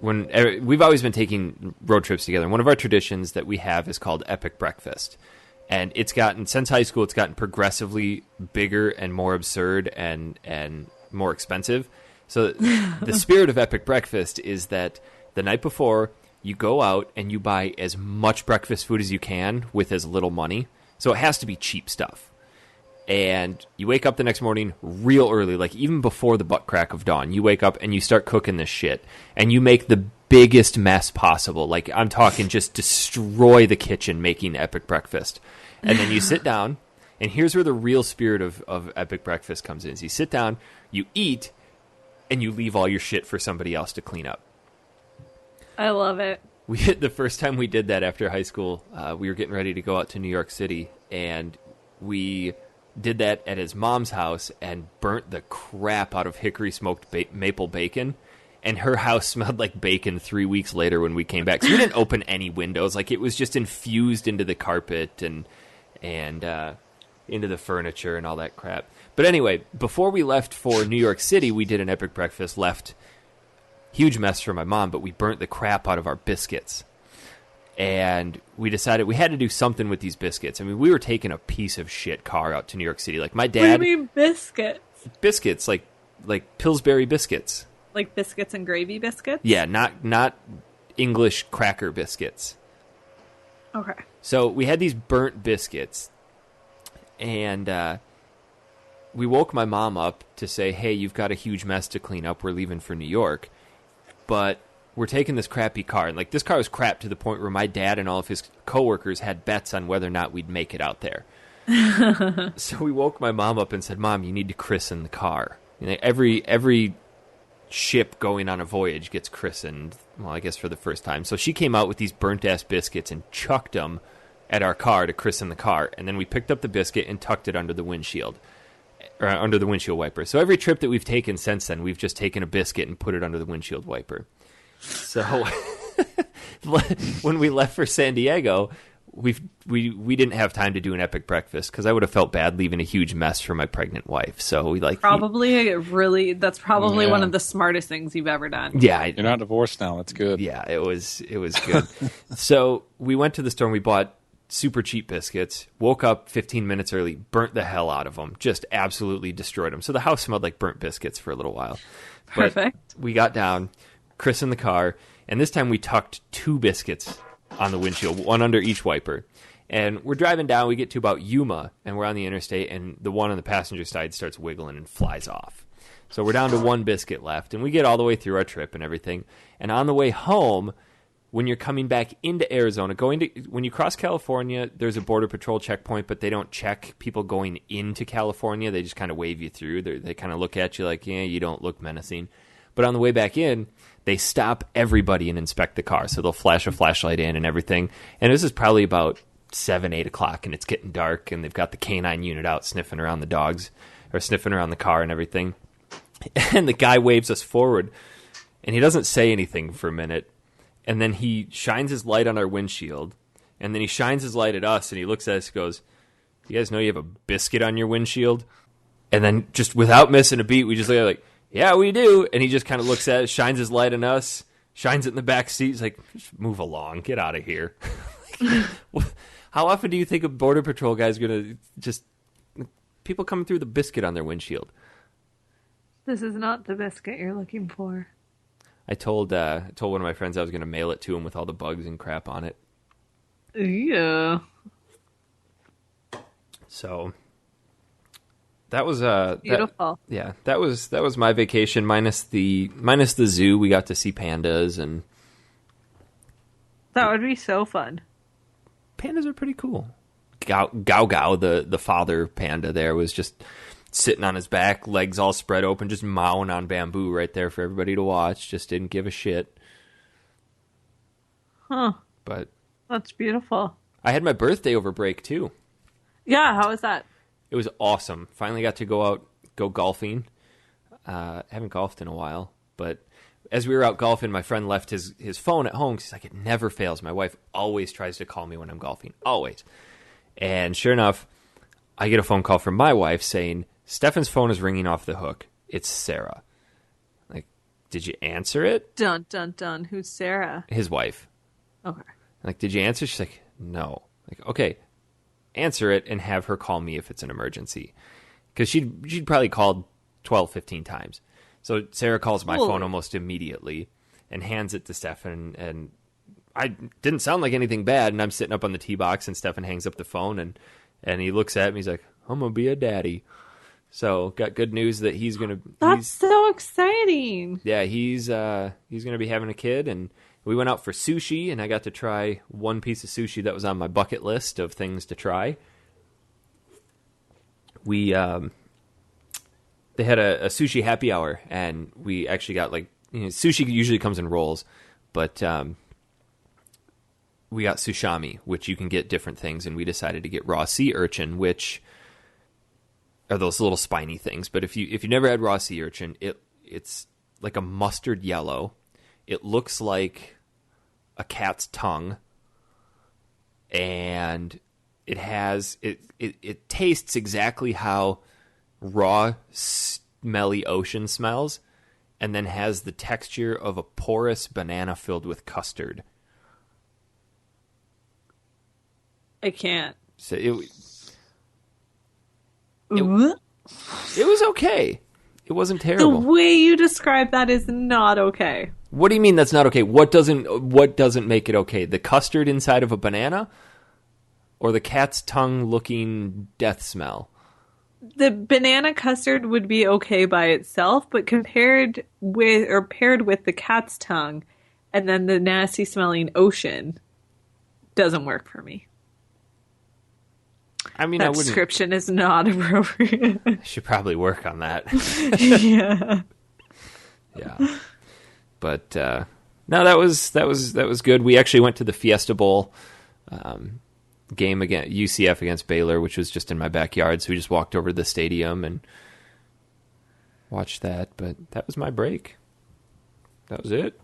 Speaker 1: we've always been taking road trips together, and one of our traditions that we have is called Epic Breakfast. And since high school, it's gotten progressively bigger and more absurd and more expensive. So the spirit of Epic Breakfast is that the night before, you go out and you buy as much breakfast food as you can with as little money. So it has to be cheap stuff. And you wake up the next morning real early, like even before the butt crack of dawn. You wake up and you start cooking this shit. And you make the biggest mess possible. Like, I'm talking just destroy the kitchen making Epic Breakfast. And then you sit down, and here's where the real spirit of Epic Breakfast comes in. Is you sit down, you eat, and you leave all your shit for somebody else to clean up.
Speaker 2: I love it.
Speaker 1: The first time we did that after high school, we were getting ready to go out to New York City, and we did that at his mom's house and burnt the crap out of hickory smoked maple bacon. And her house smelled like bacon 3 weeks later when we came back. So we didn't open any windows. Like, it was just infused into the carpet and into the furniture and all that crap. But anyway, before we left for New York City, we did an Epic Breakfast, left huge mess for my mom, but we burnt the crap out of our biscuits. And we decided we had to do something with these biscuits. I mean, we were taking a piece of shit car out to New York City. Like, my dad...
Speaker 2: What do you mean biscuits?
Speaker 1: Biscuits, like Pillsbury biscuits.
Speaker 2: Like biscuits and gravy biscuits?
Speaker 1: Yeah, not English cracker biscuits.
Speaker 2: Okay.
Speaker 1: So we had these burnt biscuits, and we woke my mom up to say, hey, you've got a huge mess to clean up. We're leaving for New York. But we're taking this crappy car. And, like, this car was crap to the point where my dad and all of his coworkers had bets on whether or not we'd make it out there. So we woke my mom up and said, Mom, you need to christen the car. You know, every ship going on a voyage gets christened, well, I guess for the first time. So she came out with these burnt-ass biscuits and chucked them at our car to christen the car. And then we picked up the biscuit and tucked it under the windshield. Or under the windshield wiper. So every trip that we've taken since then, we've just taken a biscuit and put it under the windshield wiper. So when we left for San Diego, we didn't have time to do an Epic Breakfast because I would have felt bad leaving a huge mess for my pregnant wife. So we that's
Speaker 2: probably one of the smartest things you've ever done.
Speaker 1: Yeah,
Speaker 3: you're not divorced now. That's good.
Speaker 1: Yeah, it was good. So we went to the store and we bought super cheap biscuits, woke up 15 minutes early, burnt the hell out of them, just absolutely destroyed them. So the house smelled like burnt biscuits for a little while.
Speaker 2: Perfect.
Speaker 1: But we got down, christened the car, and this time we tucked 2 biscuits on the windshield, one under each wiper. And we're driving down, we get to about Yuma, and we're on the interstate, and the one on the passenger side starts wiggling and flies off. So we're down to 1 biscuit left, and we get all the way through our trip and everything. And on the way home, when you're coming back into Arizona, when you cross California, there's a Border Patrol checkpoint, but they don't check people going into California. They just kind of wave you through. They kind of look at you like, yeah, you don't look menacing. But on the way back in, they stop everybody and inspect the car. So they'll flash a flashlight in and everything. And this is probably about 7, 8 o'clock, and it's getting dark, and they've got the canine unit out sniffing around the dogs, or sniffing around the car and everything. And the guy waves us forward, and he doesn't say anything for a minute. And then he shines his light on our windshield, and then he shines his light at us, and he looks at us and goes, you guys know you have a biscuit on your windshield? And then just without missing a beat, we just look at it like, yeah, we do. And he just kind of looks at it, shines his light on us, shines it in the back seat. He's like, just move along, get out of here. How often do you think a Border Patrol guy's going to just... People coming through the biscuit on their windshield.
Speaker 2: This is not the biscuit you're looking for.
Speaker 1: I told one of my friends I was going to mail it to him with all the bugs and crap on it.
Speaker 2: Yeah.
Speaker 1: So that was
Speaker 2: beautiful.
Speaker 1: That was my vacation minus the zoo. We got to see pandas, and
Speaker 2: That would be so fun.
Speaker 1: Pandas are pretty cool. Gao Gao, the father panda there, was just sitting on his back, legs all spread open, just mowing on bamboo right there for everybody to watch. Just didn't give a shit.
Speaker 2: Huh.
Speaker 1: But
Speaker 2: that's beautiful.
Speaker 1: I had my birthday over break, too.
Speaker 2: Yeah, how was that?
Speaker 1: It was awesome. Finally got to go golfing. Haven't golfed in a while, but as we were out golfing, my friend left his phone at home. He's like, it never fails. My wife always tries to call me when I'm golfing. Always. And sure enough, I get a phone call from my wife saying, Stefan's phone is ringing off the hook. It's Sarah. Like, did you answer it?
Speaker 2: Dun, dun, dun. Who's Sarah?
Speaker 1: His wife.
Speaker 2: Okay.
Speaker 1: Like, did you answer? She's like, no. Like, okay, answer it and have her call me if it's an emergency. Because she'd probably called 12, 15 times. So Sarah calls my phone almost immediately and hands it to Stefan. And I didn't sound like anything bad. And I'm sitting up on the tee box, and Stefan hangs up the phone, and he looks at me. He's like, I'm going to be a daddy. So got good news that he's going to...
Speaker 2: That's so exciting.
Speaker 1: Yeah, he's going to be having a kid. And we went out for sushi, and I got to try one piece of sushi that was on my bucket list of things to try. They had a sushi happy hour, and we actually got sushi usually comes in rolls, but we got sushami, which you can get different things, and we decided to get raw sea urchin, which are those little spiny things. But if you never had raw sea urchin, it's like a mustard yellow. It looks like a cat's tongue, and it tastes exactly how raw, smelly ocean smells, and then has the texture of a porous banana filled with custard.
Speaker 2: I can't.
Speaker 1: So it was okay. It wasn't terrible.
Speaker 2: The way you describe that is not okay.
Speaker 1: What do you mean that's not okay? What doesn't make it okay? The custard inside of a banana, or the cat's tongue looking death smell?
Speaker 2: The banana custard would be okay by itself, but paired with the cat's tongue and then the nasty smelling ocean doesn't work for me.
Speaker 1: I mean,
Speaker 2: that description is not appropriate.
Speaker 1: I should probably work on that.
Speaker 2: Yeah.
Speaker 1: Yeah. But no, that was good. We actually went to the Fiesta Bowl game against UCF against Baylor, which was just in my backyard. So we just walked over to the stadium and watched that. But that was my break. That was it.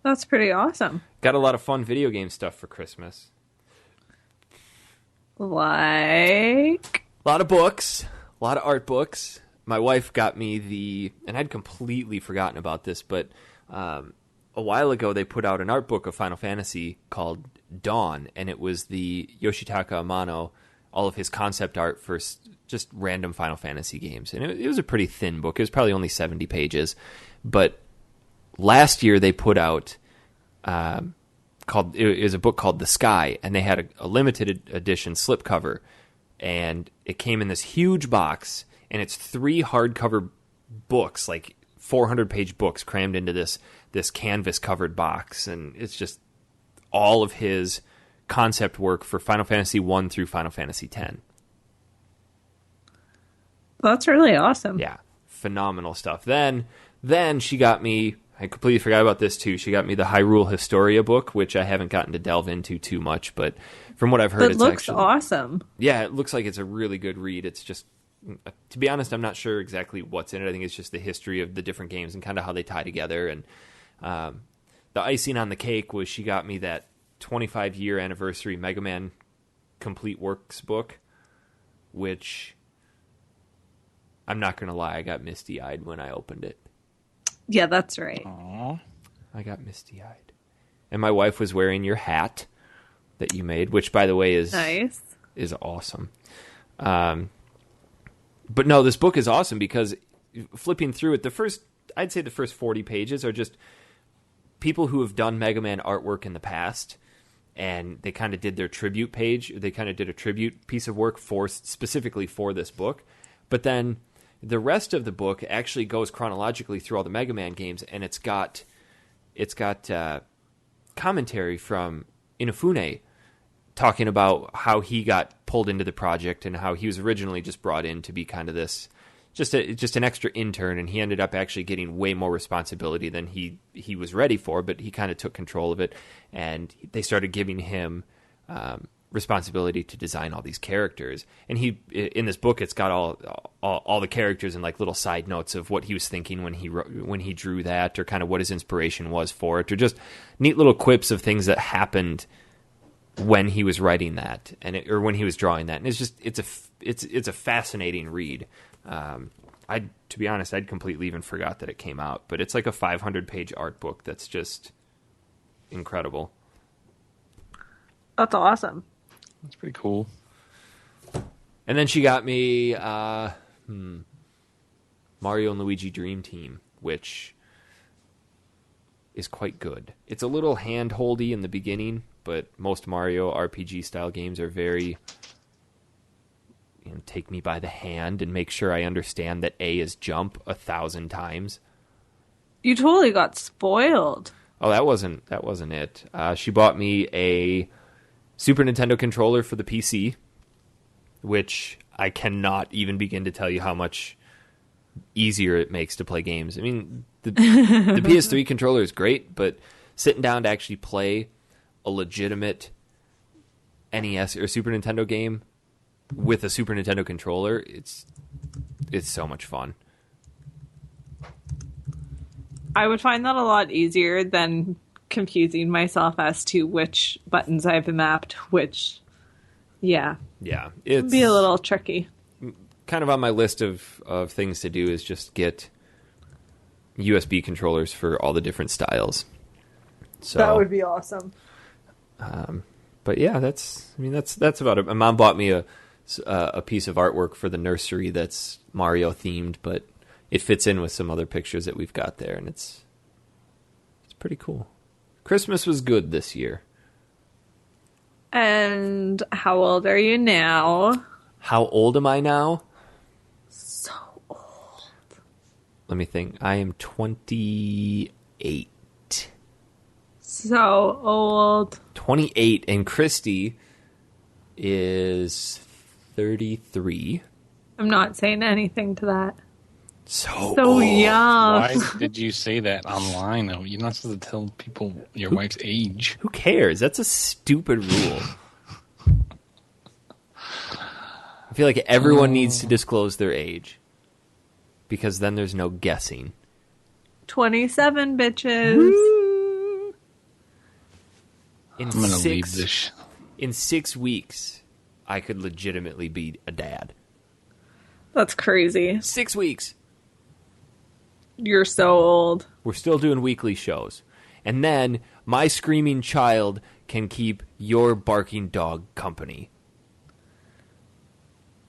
Speaker 2: That's pretty awesome.
Speaker 1: Got a lot of fun video game stuff for Christmas.
Speaker 2: Like?
Speaker 1: A lot of books, a lot of art books. My wife got me and I'd completely forgotten about this, but a while ago they put out an art book of Final Fantasy called Dawn, and it was the Yoshitaka Amano, all of his concept art for just random Final Fantasy games. And it was a pretty thin book. It was probably only 70 pages. But last year they put out it was a book called The Sky, and they had a limited edition slipcover, and it came in this huge box, and it's 3 hardcover books, like 400-page books crammed into this canvas-covered box, and it's just all of his concept work for Final Fantasy 1 through Final Fantasy 10.
Speaker 2: That's really awesome.
Speaker 1: Yeah, phenomenal stuff. Then she got me, I completely forgot about this too, she got me the Hyrule Historia book, which I haven't gotten to delve into too much, but from what I've heard,
Speaker 2: it looks awesome.
Speaker 1: Yeah, it looks like it's a really good read. It's just, to be honest, I'm not sure exactly what's in it. I think it's just the history of the different games and kind of how they tie together. And the icing on the cake was she got me that 25-year anniversary Mega Man Complete Works book, which I'm not going to lie, I got misty-eyed when I opened it.
Speaker 2: Yeah, that's right.
Speaker 3: Aww.
Speaker 1: I got misty-eyed. And my wife was wearing your hat that you made, which, by the way, is
Speaker 2: nice.
Speaker 1: Is awesome. But no, this book is awesome because flipping through it, I'd say the first 40 pages are just people who have done Mega Man artwork in the past, and they kind of did their tribute page. They kind of did a tribute piece of work specifically for this book. But then the rest of the book actually goes chronologically through all the Mega Man games, and it's it's got commentary from Inafune talking about how he got pulled into the project and how he was originally just brought in to be kind of this just an extra intern, and he ended up actually getting way more responsibility than he was ready for, but he kind of took control of it, and they started giving him responsibility to design all these characters. And he, in this book, it's got all the characters and like little side notes of what he was thinking when he drew that, or kind of what his inspiration was for it, or just neat little quips of things that happened when he was writing that, or when he was drawing that. And it's a fascinating read. To be honest, I'd completely even forgot that it came out, but it's like a 500-page art book that's just incredible.
Speaker 2: That's awesome.
Speaker 3: That's pretty cool.
Speaker 1: And then she got me Mario and Luigi Dream Team, which is quite good. It's a little hand-holdy in the beginning, but most Mario RPG-style games are very... take me by the hand and make sure I understand that A is jump 1,000 times.
Speaker 2: You totally got spoiled.
Speaker 1: Oh, that wasn't it. She bought me a Super Nintendo controller for the PC, which I cannot even begin to tell you how much easier it makes to play games. I mean, the PS3 controller is great, but sitting down to actually play a legitimate NES or Super Nintendo game with a Super Nintendo controller, it's so much fun.
Speaker 2: I would find that a lot easier than confusing myself as to which buttons I've mapped, which, yeah,
Speaker 1: it'd
Speaker 2: be a little tricky.
Speaker 1: Kind of on my list of things to do is just get USB controllers for all the different styles. So
Speaker 2: that would be awesome.
Speaker 1: But yeah, that's about it. My mom bought me a piece of artwork for the nursery that's Mario themed, but it fits in with some other pictures that we've got there, and it's pretty cool. Christmas was good this year.
Speaker 2: And how old are you now?
Speaker 1: How old am I now?
Speaker 2: So old.
Speaker 1: Let me think. I am 28.
Speaker 2: So old.
Speaker 1: 28, and Christy is 33.
Speaker 2: I'm not saying anything to that.
Speaker 1: So
Speaker 2: young.
Speaker 3: Why did you say that online, though? You're not supposed to tell people your wife's age.
Speaker 1: Who cares? That's a stupid rule. I feel like everyone needs to disclose their age, because then there's no guessing.
Speaker 2: 27, bitches.
Speaker 1: Woo!
Speaker 3: I'm going to leave this.
Speaker 1: In 6 weeks, I could legitimately be a dad.
Speaker 2: That's crazy.
Speaker 1: 6 weeks.
Speaker 2: You're so old.
Speaker 1: We're still doing weekly shows. And then my screaming child can keep your barking dog company.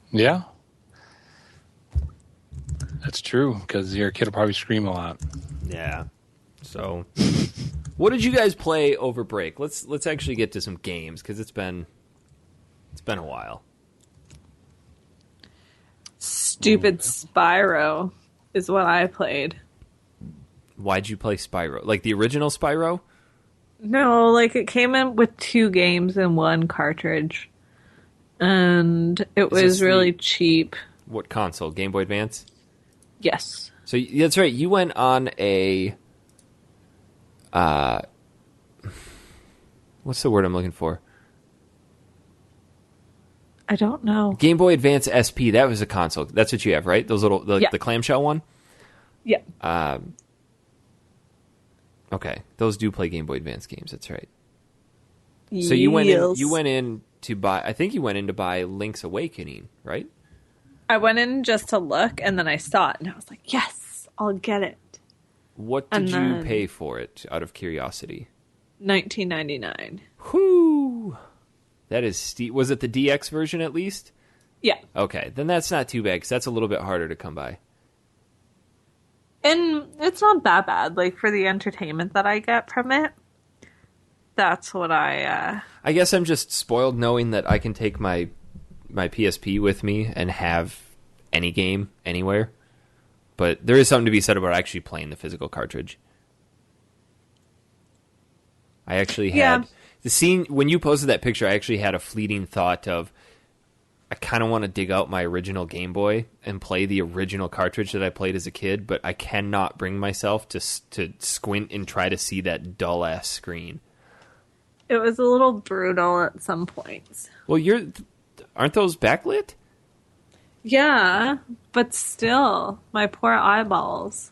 Speaker 3: Yeah. That's true, because your kid will probably scream a lot.
Speaker 1: Yeah. So, what did you guys play over break? Let's actually get to some games, because it's been a while.
Speaker 2: Stupid Spyro is what I played.
Speaker 1: Why'd you play Spyro? Like the original Spyro?
Speaker 2: No, like it came in with 2 games in one cartridge. And it was really cheap.
Speaker 1: What console? Game Boy Advance?
Speaker 2: Yes.
Speaker 1: So that's right. You went on a... what's the word I'm looking for?
Speaker 2: I don't know.
Speaker 1: Game Boy Advance SP, that was a console. That's what you have, right? Those little, the clamshell one?
Speaker 2: Yeah.
Speaker 1: Okay. Those do play Game Boy Advance games, that's right. So you went in to buy, I think you went in to buy Link's Awakening, right?
Speaker 2: I went in just to look, and then I saw it, and I was like, yes, I'll get it.
Speaker 1: What did you pay for it, out of curiosity?
Speaker 2: $19.99.
Speaker 1: Whoo! That is steep. Was it the DX version at least?
Speaker 2: Yeah.
Speaker 1: Okay, then that's not too bad, because that's a little bit harder to come by.
Speaker 2: And it's not that bad. Like, for the entertainment that I get from it, that's what I
Speaker 1: guess I'm just spoiled knowing that I can take my PSP with me and have any game anywhere. But there is something to be said about actually playing the physical cartridge. I actually had the scene when you posted that picture. I actually had a fleeting thought of, I kind of want to dig out my original Game Boy and play the original cartridge that I played as a kid, but I cannot bring myself to squint and try to see that dull-ass screen.
Speaker 2: It was a little brutal at some points.
Speaker 1: Well, aren't those backlit?
Speaker 2: Yeah, but still, my poor eyeballs.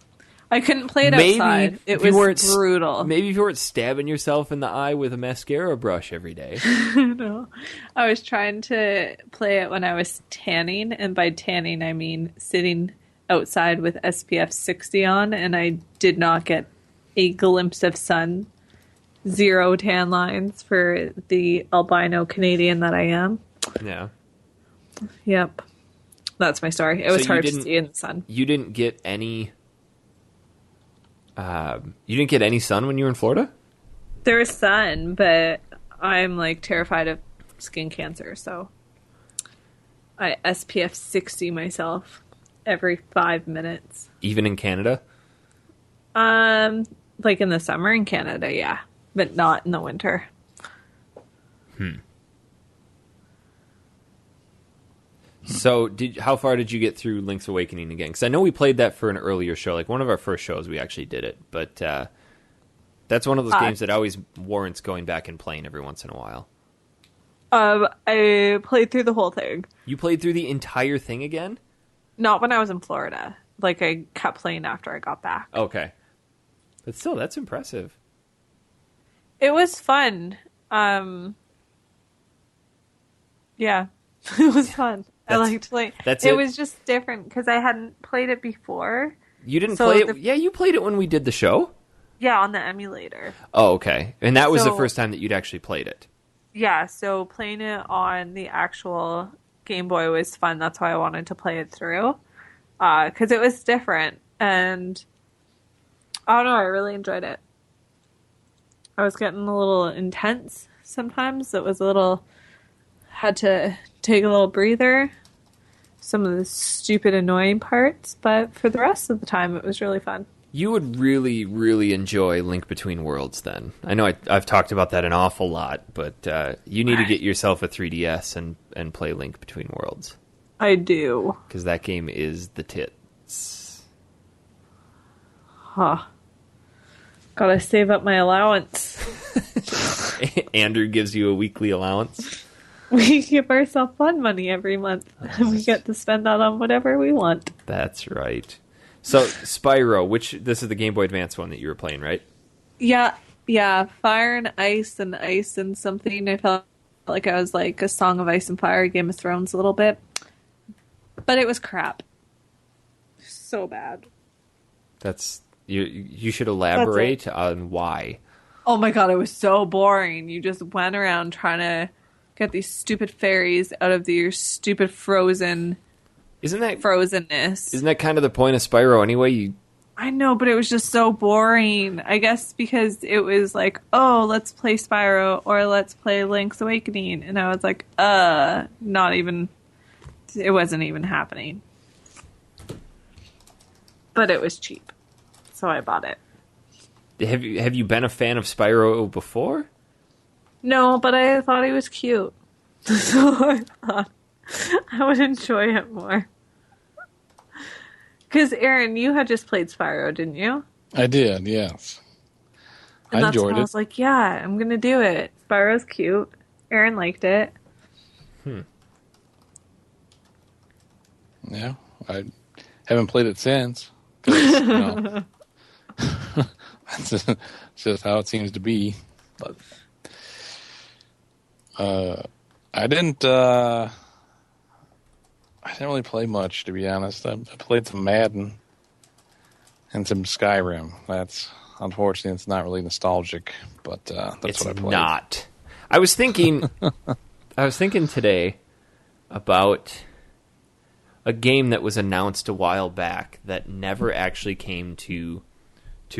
Speaker 2: I couldn't play it outside. It was brutal.
Speaker 1: Maybe if you weren't stabbing yourself in the eye with a mascara brush every day.
Speaker 2: No. I was trying to play it when I was tanning, and by tanning I mean sitting outside with SPF 60 on, and I did not get a glimpse of sun. 0 tan lines for the albino Canadian that I am.
Speaker 1: Yeah.
Speaker 2: Yep. That's my story. It was hard to see in the sun.
Speaker 1: You didn't get any... you didn't get any sun when you were in Florida?
Speaker 2: There was sun, but I'm like terrified of skin cancer, so I SPF 60 myself every 5 minutes.
Speaker 1: Even in Canada?
Speaker 2: Like in the summer in Canada, yeah, but not in the winter.
Speaker 1: So, how far did you get through Link's Awakening again? Because I know we played that for an earlier show, like one of our first shows. We actually did it, but that's one of those games that always warrants going back and playing every once in a while.
Speaker 2: I played through the whole thing.
Speaker 1: You played through the entire thing again?
Speaker 2: Not when I was in Florida. Like I kept playing after I got back.
Speaker 1: Okay, but still, that's impressive.
Speaker 2: It was fun. Yeah, it was fun. I liked playing. It was just different because I hadn't played it before.
Speaker 1: You didn't play it? Yeah, you played it when we did the show?
Speaker 2: Yeah, on the emulator.
Speaker 1: Oh, okay. And that was the first time that you'd actually played it?
Speaker 2: Yeah, so playing it on the actual Game Boy was fun. That's why I wanted to play it through. Because it was different. And I don't know, I really enjoyed it. I was getting a little intense sometimes. It was a little... Had to take a little breather. Some of the stupid, annoying parts. But for the rest of the time, it was really fun.
Speaker 1: You would really, really enjoy Link Between Worlds then. I know I've talked about that an awful lot, but you need to get yourself a 3DS and play Link Between Worlds.
Speaker 2: I do.
Speaker 1: Because that game is the tits.
Speaker 2: Huh. Gotta save up my allowance.
Speaker 1: Andrew gives you a weekly allowance.
Speaker 2: We give ourselves fun money every month, and we get to spend that on whatever we want.
Speaker 1: That's right. So, Spyro, this is the Game Boy Advance one that you were playing, right?
Speaker 2: Yeah. Fire and Ice and something. I felt like I was like a Song of Ice and Fire, Game of Thrones a little bit. But it was crap. So bad.
Speaker 1: That's... You should elaborate on why.
Speaker 2: Oh my god, it was so boring. You just went around trying to get these stupid fairies out of your stupid frozenness.
Speaker 1: Isn't that kind of the point of Spyro anyway?
Speaker 2: I know, but it was just so boring. I guess because it was like, oh, let's play Spyro or let's play Link's Awakening. And I was like, not even... It wasn't even happening. But it was cheap. So I bought it.
Speaker 1: Have you been a fan of Spyro before?
Speaker 2: No, but I thought he was cute. So I thought I would enjoy it more. Because, Aaron, you had just played Spyro, didn't you?
Speaker 3: I did, yes.
Speaker 2: And
Speaker 3: I enjoyed it.
Speaker 2: I was like, yeah, I'm going to do it. Spyro's cute. Aaron liked it.
Speaker 3: Yeah, I haven't played it since. 'Cause, that's just how it seems to be. But I didn't really play much, to be honest. I played some Madden and some Skyrim. That's unfortunately, it's not really nostalgic, but that's what I played.
Speaker 1: It's not. I was thinking today about a game that was announced a while back that never actually came to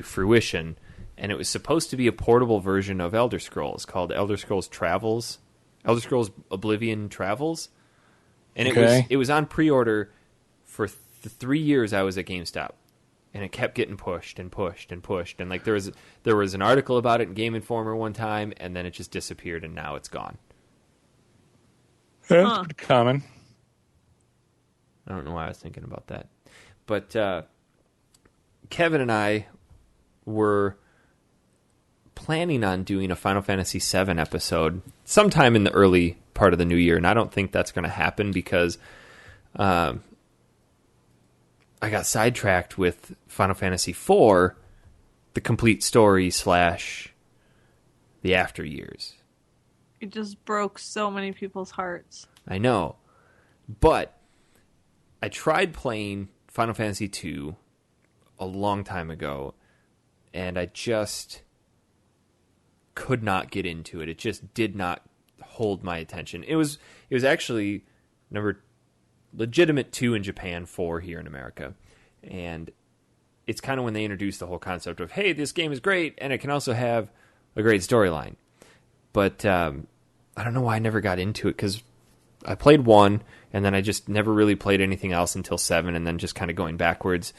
Speaker 1: fruition, and it was supposed to be a portable version of Elder Scrolls called Elder Scrolls Oblivion Travels, and it was on pre-order for 3 years. I was at GameStop, and it kept getting pushed and pushed and pushed. And like there was an article about it in Game Informer one time, and then it just disappeared, and now it's gone.
Speaker 3: That's pretty common.
Speaker 1: I don't know why I was thinking about that. But Kevin and I were planning on doing a Final Fantasy VII episode sometime in the early part of the new year, and I don't think that's going to happen because I got sidetracked with Final Fantasy IV, the complete story / the after years.
Speaker 2: It just broke so many people's hearts.
Speaker 1: I know. But I tried playing Final Fantasy II a long time ago, and I just could not get into it. It just did not hold my attention. It was actually number legitimate 2 in Japan, 4 here in America. And it's kind of when they introduced the whole concept of, hey, this game is great, and it can also have a great storyline. But I don't know why I never got into it, because I played 1, and then I just never really played anything else until 7, and then just kind of going backwards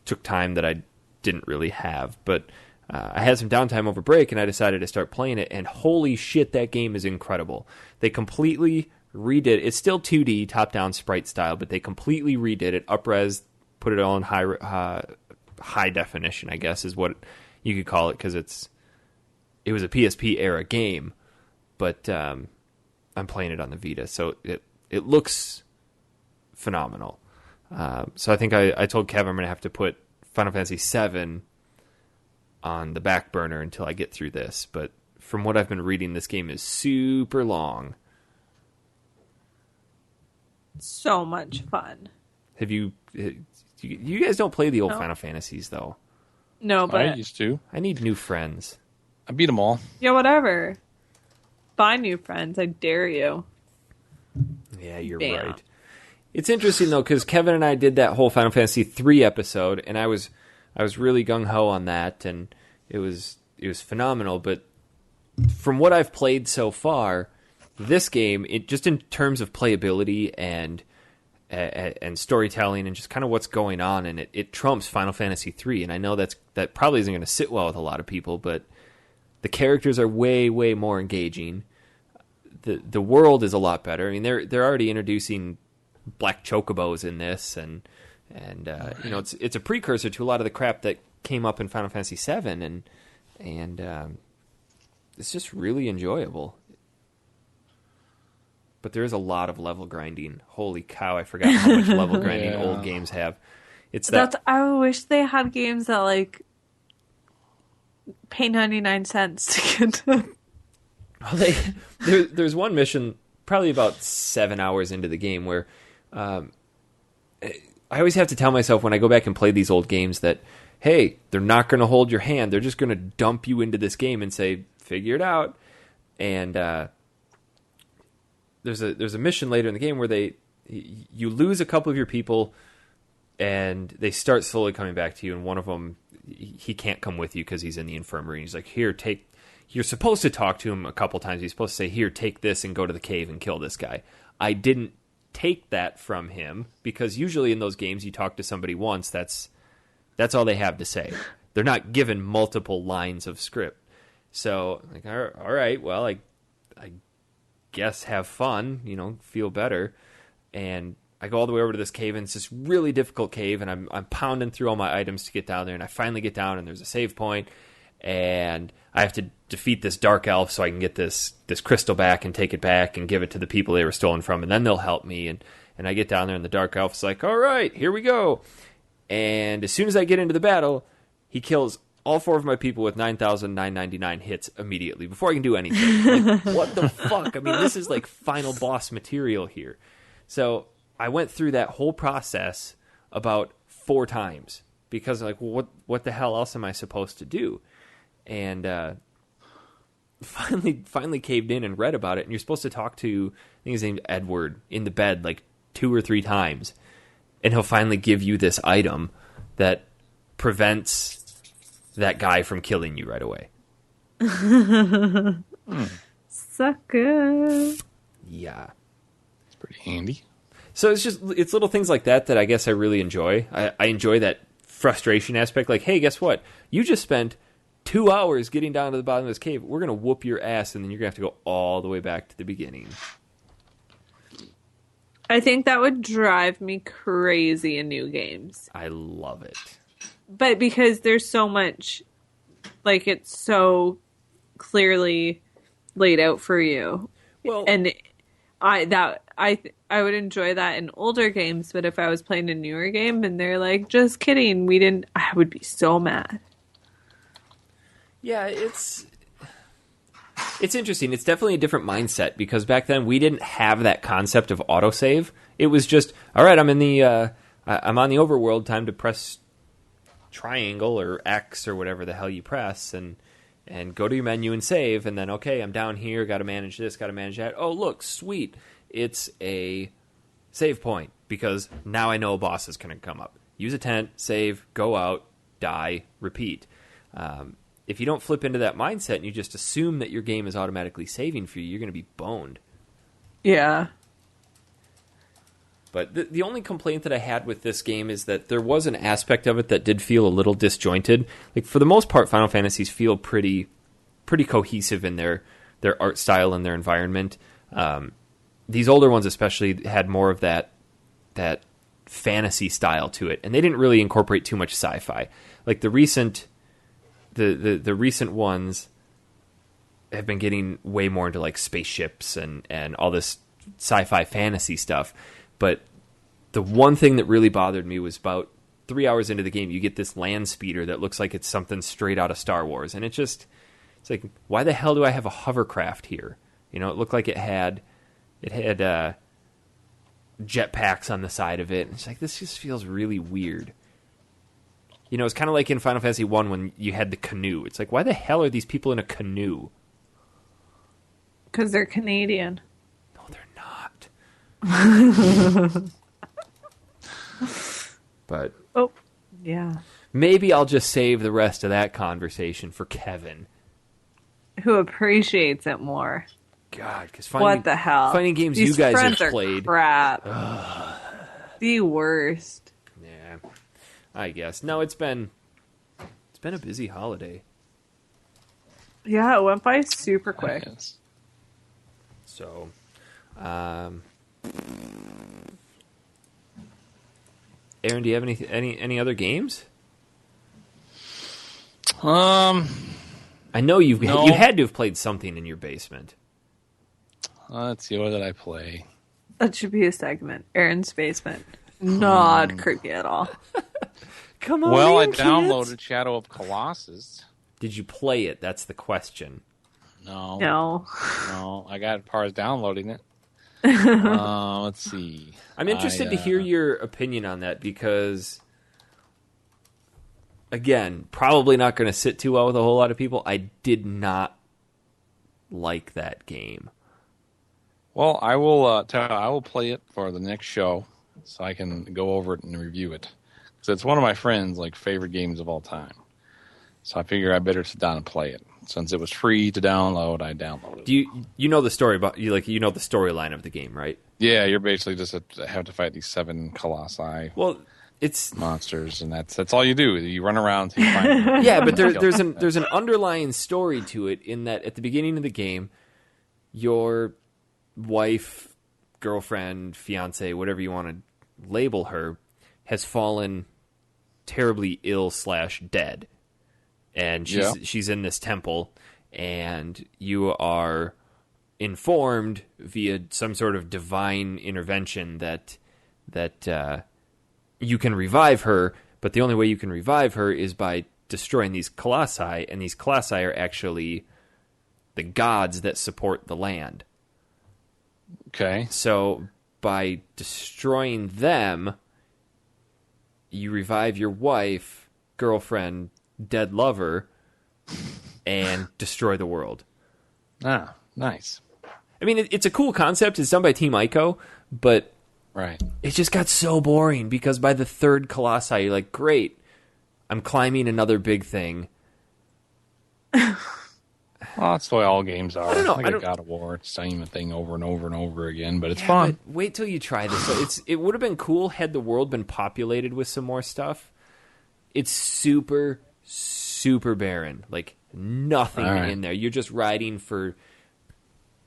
Speaker 1: took time that I didn't really have. But I had some downtime over break, and I decided to start playing it, and holy shit, that game is incredible. They completely redid. It's still 2D, top-down sprite style, but they completely redid it, up-res, put it all in high definition, I guess, is what you could call it, because it was a PSP-era game, but I'm playing it on the Vita, so it looks phenomenal. So I think I told Kevin I'm going to have to put Final Fantasy VII on the back burner until I get through this, but from what I've been reading, this game is super long.
Speaker 2: So much fun.
Speaker 1: Have you guys don't play the old Final Fantasies, though?
Speaker 2: No, but
Speaker 3: I used to.
Speaker 1: I need new friends.
Speaker 3: I beat them all.
Speaker 2: Yeah, whatever. Find new friends. I dare you.
Speaker 1: Yeah, you're
Speaker 2: Bam.
Speaker 1: right. It's interesting, though, because Kevin and I did that whole Final Fantasy III episode, and I was really gung-ho on that, and it was phenomenal. But from what I've played so far, this game, just in terms of playability and storytelling and just kind of what's going on, and it trumps Final Fantasy III. And I know that probably isn't going to sit well with a lot of people, but the characters are way, way more engaging. The world is a lot better. I mean, they're already introducing black chocobos in this, and you know, it's a precursor to a lot of the crap that came up in Final Fantasy VII, and it's just really enjoyable. But there is a lot of level grinding. Holy cow, I forgot how much level grinding old games have.
Speaker 2: I wish they had games that, like, pay 99 cents to get to.
Speaker 1: Well, there's one mission, probably about 7 hours into the game, where I always have to tell myself when I go back and play these old games that, hey, they're not going to hold your hand. They're just going to dump you into this game and say, figure it out. And there's a mission later in the game where you lose a couple of your people, and they start slowly coming back to you. And one of them, he can't come with you because he's in the infirmary. And he's like, here, take. You're supposed to talk to him a couple times. He's supposed to say, here, take this and go to the cave and kill this guy. I didn't take that from him, because usually in those games you talk to somebody once. That's all they have to say. They're not given multiple lines of script. So, like, all right, well, I guess have fun, feel better. And I go all the way over to this cave, and it's this really difficult cave, and I'm pounding through all my items to get down there, and I finally get down, and there's a save point, and I have to defeat this dark elf so I can get this crystal back and take it back and give it to the people they were stolen from, and then they'll help me. And I get down there, and the dark elf's like, all right, here we go. And as soon as I get into the battle, he kills all 4 of my people with 9,999 hits immediately before I can do anything. Like, what the fuck? I mean, this is like final boss material here. So I went through that whole process about 4 times because, like, what the hell else am I supposed to do? And finally caved in and read about it. And you're supposed to talk to, I think his name's Edward, in the bed like 2 or 3 times, and he'll finally give you this item that prevents that guy from killing you right away.
Speaker 2: Sucker.
Speaker 1: Yeah.
Speaker 3: It's pretty handy.
Speaker 1: So it's little things like that I guess I really enjoy. I enjoy that frustration aspect. Like, hey, guess what? You just spent 2 hours getting down to the bottom of this cave. We're going to whoop your ass, and then you're going to have to go all the way back to the beginning.
Speaker 2: I think that would drive me crazy in new games.
Speaker 1: I love it.
Speaker 2: But because there's so much, like, it's so clearly laid out for you.
Speaker 1: Well,
Speaker 2: and I would enjoy that in older games, but if I was playing a newer game and they're like, just kidding, I would be so mad.
Speaker 1: Yeah, it's interesting. It's definitely a different mindset because back then we didn't have that concept of autosave. It was just, all right, I'm on the overworld, time to press triangle or X or whatever the hell you press and go to your menu and save, and then, okay, I'm down here, got to manage this, got to manage that. Oh, look, sweet. It's a save point because now I know a boss is going to come up. Use a tent, save, go out, die, repeat. If you don't flip into that mindset and you just assume that your game is automatically saving for you, you're going to be boned.
Speaker 2: Yeah.
Speaker 1: But the only complaint that I had with this game is that there was an aspect of it that did feel a little disjointed. Like, for the most part, Final Fantasies feel pretty cohesive in their art style and their environment. These older ones especially had more of that fantasy style to it, and they didn't really incorporate too much sci-fi. Like the recent ones have been getting way more into like spaceships and all this sci-fi fantasy stuff. But the one thing that really bothered me was about 3 hours into the game, you get this land speeder that looks like it's something straight out of Star Wars. And it's like, why the hell do I have a hovercraft here? You know, it looked like it had jetpacks on the side of it. It's like, this just feels really weird. You know, it's kind of like in Final Fantasy 1 when you had the canoe. It's like, why the hell are these people in a canoe?
Speaker 2: Because they're Canadian.
Speaker 1: No, they're not. But
Speaker 2: oh, yeah.
Speaker 1: Maybe I'll just save the rest of that conversation for Kevin,
Speaker 2: who appreciates it more.
Speaker 1: God, because
Speaker 2: what the hell?
Speaker 1: Finding games
Speaker 2: These
Speaker 1: you guys
Speaker 2: friends
Speaker 1: have played.
Speaker 2: Crap. The worst.
Speaker 1: Yeah, I guess. No, it's been a busy holiday.
Speaker 2: Yeah, it went by super quick.
Speaker 1: So, Aaron, do you have any other games? I know you had to have played something in your basement.
Speaker 3: Let's see, what did I play?
Speaker 2: That should be a segment. Aaron's basement. Not creepy at all.
Speaker 1: Come on,
Speaker 3: well,
Speaker 1: in,
Speaker 3: I downloaded Shadow of Colossus.
Speaker 1: Did you play it? That's the question.
Speaker 3: No. I got as far as downloading it. Let's see.
Speaker 1: I'm interested to hear your opinion on that because, again, probably not going to sit too well with a whole lot of people. I did not like that game.
Speaker 3: Well, I will play it for the next show so I can go over it and review it. So it's one of my friends' favorite games of all time. So I figure I better sit down and play it. Since it was free to download, I downloaded it.
Speaker 1: Do you know the story about you know the storyline of the game, right?
Speaker 3: Yeah, you're basically just have to fight these 7 colossi.
Speaker 1: Well, it's
Speaker 3: monsters, and that's all you do. You run around till you find them.
Speaker 1: Yeah, but there's an underlying story to it in that at the beginning of the game, your wife, girlfriend, fiance, whatever you want to label her, has fallen terribly ill / dead. And she's in this temple, and you are informed via some sort of divine intervention that you can revive her, but the only way you can revive her is by destroying these colossi, and these colossi are actually the gods that support the land.
Speaker 3: Okay.
Speaker 1: So by destroying them, you revive your wife, girlfriend, dead lover, and destroy the world.
Speaker 3: Ah, nice.
Speaker 1: I mean, it's a cool concept. It's done by Team Ico, but
Speaker 3: right,
Speaker 1: it just got so boring because by the 3rd Colossi, you're like, great, I'm climbing another big thing.
Speaker 3: Well, that's the way all games are.
Speaker 1: I don't know.
Speaker 3: Like a God of War, it's the same thing over and over and over again, but it's fun.
Speaker 1: But wait till you try this. It would have been cool had the world been populated with some more stuff. It's super, super barren. Like, nothing in there. You're just riding for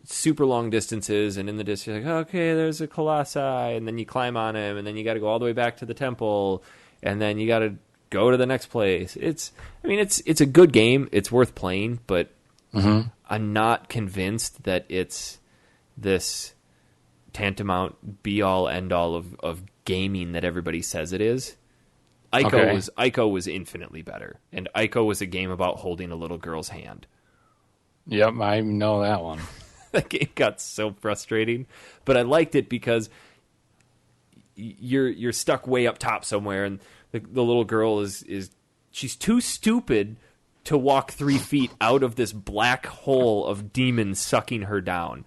Speaker 1: super long distances, and in the distance, you're like, okay, there's a colossi, and then you climb on him, and then you got to go all the way back to the temple, and then you got to go to the next place. It's a good game. It's worth playing, but I'm not convinced that it's this tantamount be-all, end-all of gaming that everybody says it is. Ico was infinitely better, and Ico was a game about holding a little girl's hand.
Speaker 3: Yep, I know that one.
Speaker 1: That game got so frustrating, but I liked it because you're stuck way up top somewhere, and the little girl is she's too stupid to walk 3 feet out of this black hole of demons sucking her down.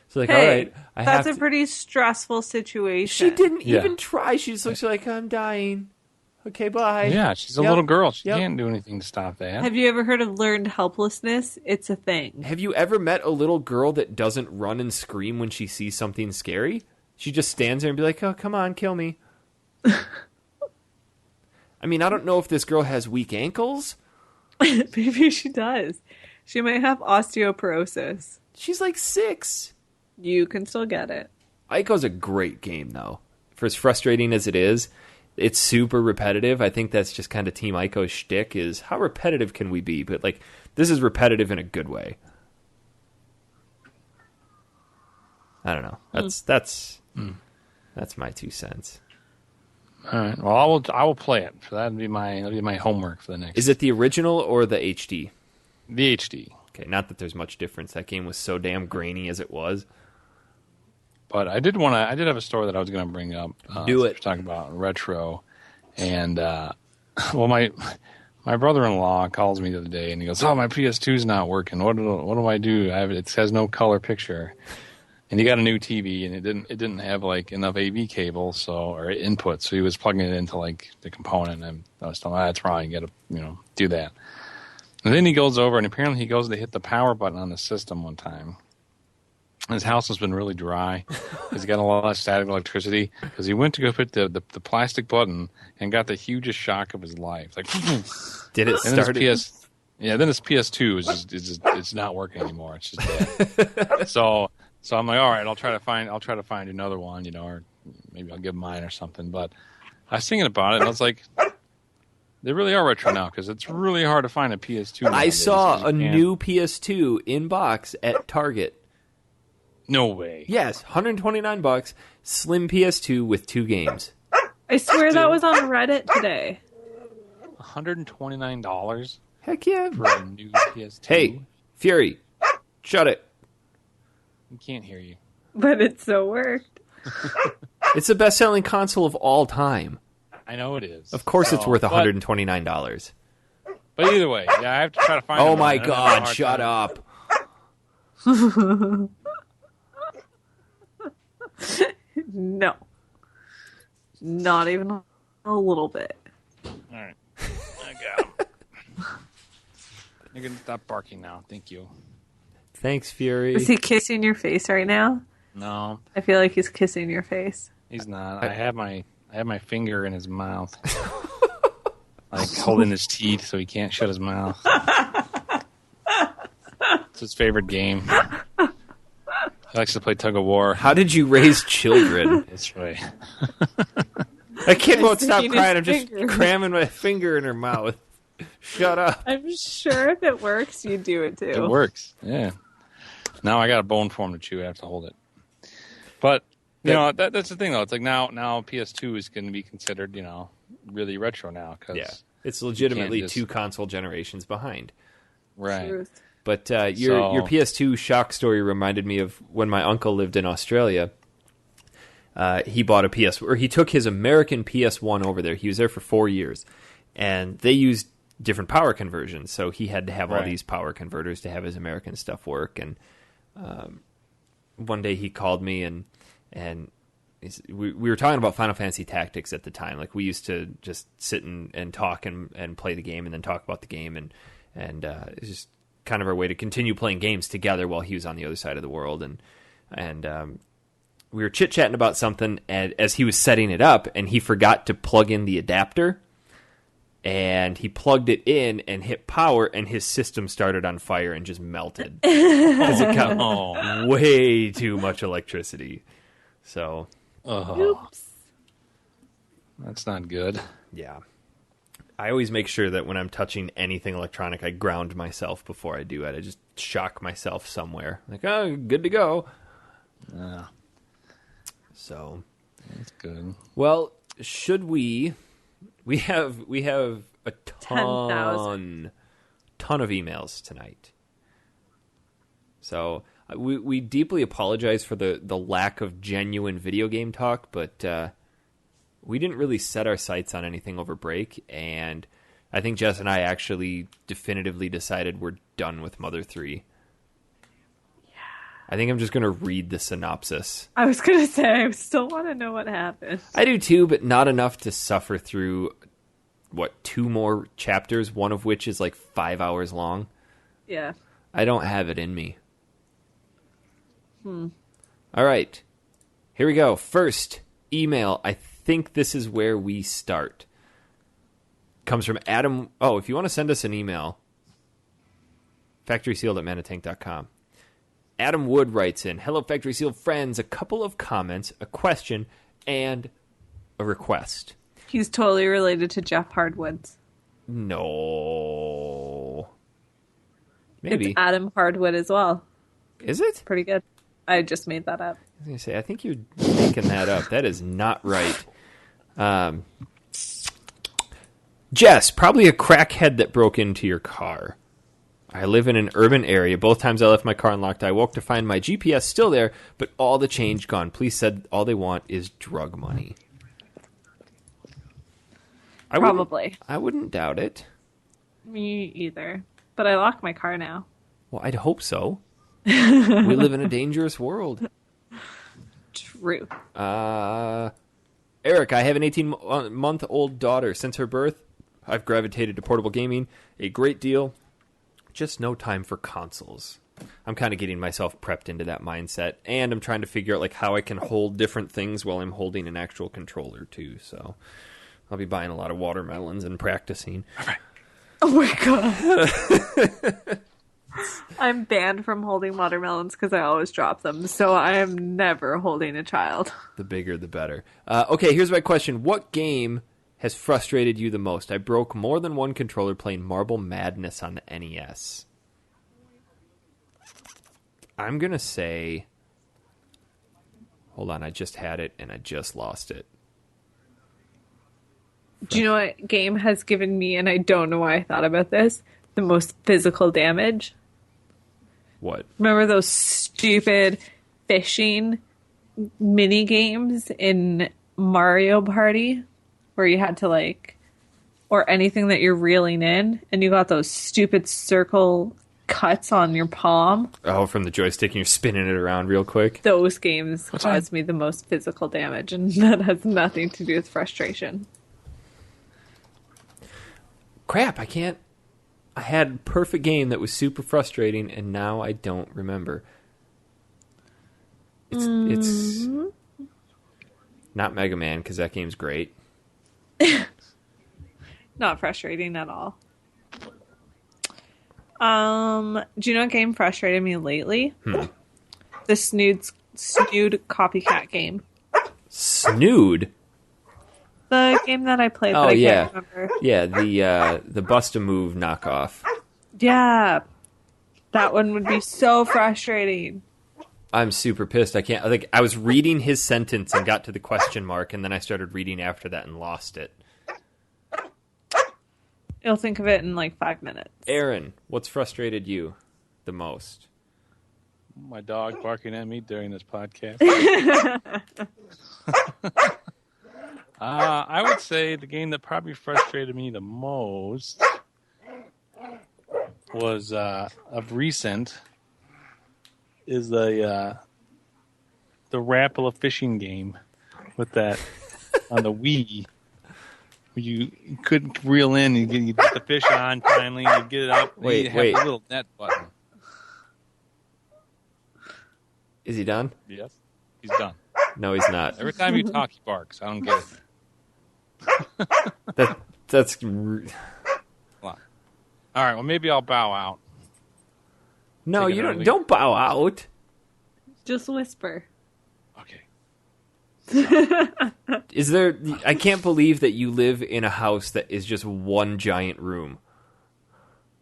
Speaker 1: So like, all right,
Speaker 2: that's a pretty stressful situation.
Speaker 1: She didn't even try. She just looks like, I'm dying. Okay, bye.
Speaker 3: Yeah, she's a little girl. She can't do anything to stop that.
Speaker 2: Have you ever heard of learned helplessness? It's a thing.
Speaker 1: Have you ever met a little girl that doesn't run and scream when she sees something scary? She just stands there and be like, oh, come on, kill me. I mean, I don't know if this girl has weak ankles.
Speaker 2: Maybe she does. She might have osteoporosis.
Speaker 1: She's like 6.
Speaker 2: You can still get it.
Speaker 1: Ico's a great game, though. For as frustrating as it is, it's super repetitive. I think that's just kind of Team Ico's shtick, is how repetitive can we be? But, like, this is repetitive in a good way. I don't know. That's my 2 cents.
Speaker 3: All right. Well, I will play it. So that'll be my homework for the next.
Speaker 1: Is it the original or the HD?
Speaker 3: The HD.
Speaker 1: Okay, not that there's much difference. That game was so damn grainy as it was.
Speaker 3: But I did have a story that I was going to bring up.
Speaker 1: Do it.
Speaker 3: We're talking about retro, and well, my brother-in-law calls me the other day, and he goes, "Oh, my PS2's not working. What do I do? It has no color picture." And he got a new TV, and it didn't have like enough AV cable, or input, so he was plugging it into like the component, and I was telling him, that's wrong. You got to do that. And then he goes over, and apparently he goes to hit the power button on the system one time. His house has been really dry. He's got a lot of static electricity because he went to go hit the plastic button and got the hugest shock of his life. Like,
Speaker 1: did it start?
Speaker 3: Then his PS2 is it's not working anymore. It's just dead. So I'm like, all right, I'll try to find another one, or maybe I'll give mine or something. But I was thinking about it, and I was like, they really are retro now because it's really hard to find a PS2 nowadays.
Speaker 1: I saw a new PS2 in box at Target.
Speaker 3: No way.
Speaker 1: Yes, $129, slim PS2 with 2 games.
Speaker 2: I swear that was on Reddit today.
Speaker 3: $129?
Speaker 1: Heck yeah.
Speaker 3: For a new PS2?
Speaker 1: Hey, Fury, shut it.
Speaker 3: We can't hear you.
Speaker 2: But it so worked.
Speaker 1: It's the best-selling console of all time.
Speaker 3: I know it is.
Speaker 1: Of course it's worth $129.
Speaker 3: But either way, I have to try to find
Speaker 1: Oh my God, shut up.
Speaker 2: No. Not even a little bit.
Speaker 3: All right. I got him. You're going to stop barking now. Thank you.
Speaker 1: Thanks, Fury.
Speaker 2: Is he kissing your face right now?
Speaker 3: No.
Speaker 2: I feel like he's kissing your face.
Speaker 3: He's not. I have my finger in his mouth. Like holding his teeth so he can't shut his mouth. It's his favorite game. He likes to play tug of war.
Speaker 1: How did you raise children?
Speaker 3: That's right.
Speaker 1: That kid won't stop crying. I'm just cramming my finger in her mouth. Shut up.
Speaker 2: I'm sure if it works, you do it too.
Speaker 3: It works. Yeah. Now I got a bone for him to chew. I have to hold it. But that's the thing though. It's like now PS2 is going to be considered really retro now because
Speaker 1: it's legitimately 2 console generations behind.
Speaker 3: Right.
Speaker 2: Truth.
Speaker 1: But your PS2 shock story reminded me of when my uncle lived in Australia. He bought he took his American PS1 over there. He was there for 4 years, and they used different power conversions. So he had to have all these power converters to have his American stuff work. And one day he called me and we were talking about Final Fantasy Tactics at the time. Like we used to just sit and talk and play the game and then talk about the game and it's just kind of our way to continue playing games together while he was on the other side of the world. And we were chit-chatting about something as he was setting it up, and he forgot to plug in the adapter. And he plugged it in and hit power, and his system started on fire and just melted. Because it got way too much electricity. So,
Speaker 2: Oops.
Speaker 3: That's not good.
Speaker 1: yeah. I always make sure that when I'm touching anything electronic, I ground myself before I do it. I just shock myself somewhere. Like, oh, good to go. So,
Speaker 3: that's good.
Speaker 1: Well, should we have a ton of emails tonight. So we deeply apologize for the lack of genuine video game talk, but we didn't really set our sights on anything over break, and I think Jess and I actually definitively decided we're done with Mother 3. Yeah. I think I'm just going to read the synopsis.
Speaker 2: I was going to say, I still want to know what happened.
Speaker 1: I do too, but not enough to suffer through, 2 more chapters, one of which is like 5 hours long?
Speaker 2: Yeah.
Speaker 1: I don't have it in me. All right. Here we go. First email. I think this is where we start. Comes from Adam. Oh, if you want to send us an email, factorysealed@manatank.com. Adam Wood writes in, "Hello, Factory Sealed friends. A couple of comments, a question, and a request."
Speaker 2: He's totally related to Jeff Hardwoods.
Speaker 1: No. Maybe.
Speaker 2: It's Adam Hardwood as well.
Speaker 1: Is it?
Speaker 2: Pretty good. I just made that up.
Speaker 1: I was going to say, I think you're making that up. That is not right. Jess, probably a crackhead that broke into your car. I live in an urban area. Both times I left my car unlocked, I woke to find my GPS still there, but all the change gone. Police said all they want is drug money.
Speaker 2: Probably.
Speaker 1: I wouldn't doubt it.
Speaker 2: Me either. But I lock my car now.
Speaker 1: Well, I'd hope so. We live in a dangerous world.
Speaker 2: True.
Speaker 1: Eric, I have an 18-month-old daughter. Since her birth, I've gravitated to portable gaming a great deal. Just no time for consoles. I'm kind of getting myself prepped into that mindset, and I'm trying to figure out how I can hold different things while I'm holding an actual controller too. So I'll be buying a lot of watermelons and practicing.
Speaker 3: All right.
Speaker 2: Oh my god. I'm banned from holding watermelons because I always drop them, so I am never holding a child.
Speaker 1: The bigger, the better. Okay, here's my question. What game has frustrated you the most? I broke more than one controller playing Marble Madness on the NES. I'm going to say... Hold on, I just had it and I just lost it.
Speaker 2: Do you know what game has given me, and I don't know why I thought about this, the most physical damage?
Speaker 1: What?
Speaker 2: Remember those stupid fishing mini games in Mario Party where you had to or anything that you're reeling in, and you got those stupid circle cuts on your palm?
Speaker 1: Oh, from the joystick and you're spinning it around real quick?
Speaker 2: Those games caused me the most physical damage, and that has nothing to do with frustration.
Speaker 1: Crap, I can't... I had a perfect game that was super frustrating, and now I don't remember. It's not Mega Man, because that game's great.
Speaker 2: Not frustrating at all. Do you know what game frustrated me lately? The Snood copycat game.
Speaker 1: Snood?
Speaker 2: The game that I played that I can't remember.
Speaker 1: Yeah, the Bust-A-Move knockoff.
Speaker 2: Yeah. That one would be so frustrating.
Speaker 1: I'm super pissed. I was reading his sentence and got to the question mark, and then I started reading after that and lost it.
Speaker 2: You'll think of it in 5 minutes.
Speaker 1: Aaron, what's frustrated you the most?
Speaker 3: My dog barking at me during this podcast. I would say the game that probably frustrated me the most was of recent is the Rapala fishing game with that on the Wii. You couldn't reel in. You get the fish on finally. You get it up.
Speaker 1: Wait.
Speaker 3: You have a little net button.
Speaker 1: Is he done?
Speaker 3: Yes. He's done.
Speaker 1: No, he's not.
Speaker 3: Every time you talk, he barks. I don't get it.
Speaker 1: That's...
Speaker 3: Come on. All right, well, maybe I'll bow out.
Speaker 1: No,
Speaker 3: Take it
Speaker 1: you
Speaker 3: early.
Speaker 1: don't bow out.
Speaker 2: Just whisper.
Speaker 3: Okay.
Speaker 1: Is there... I can't believe that you live in a house that is just one giant room.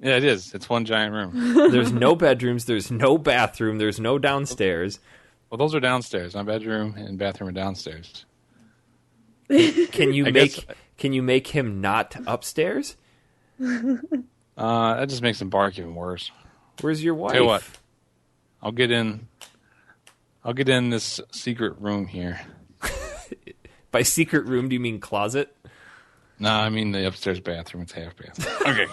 Speaker 3: Yeah, it is. It's one giant room.
Speaker 1: There's no bedrooms. There's no bathroom. There's no downstairs.
Speaker 3: Well, those are downstairs. My bedroom and bathroom are downstairs.
Speaker 1: Can you make him not upstairs?
Speaker 3: That just makes him bark even worse.
Speaker 1: Where's your wife?
Speaker 3: Tell you what. I'll get in this secret room here.
Speaker 1: By secret room, do you mean closet?
Speaker 3: No, I mean the upstairs bathroom. It's half bathroom. Okay.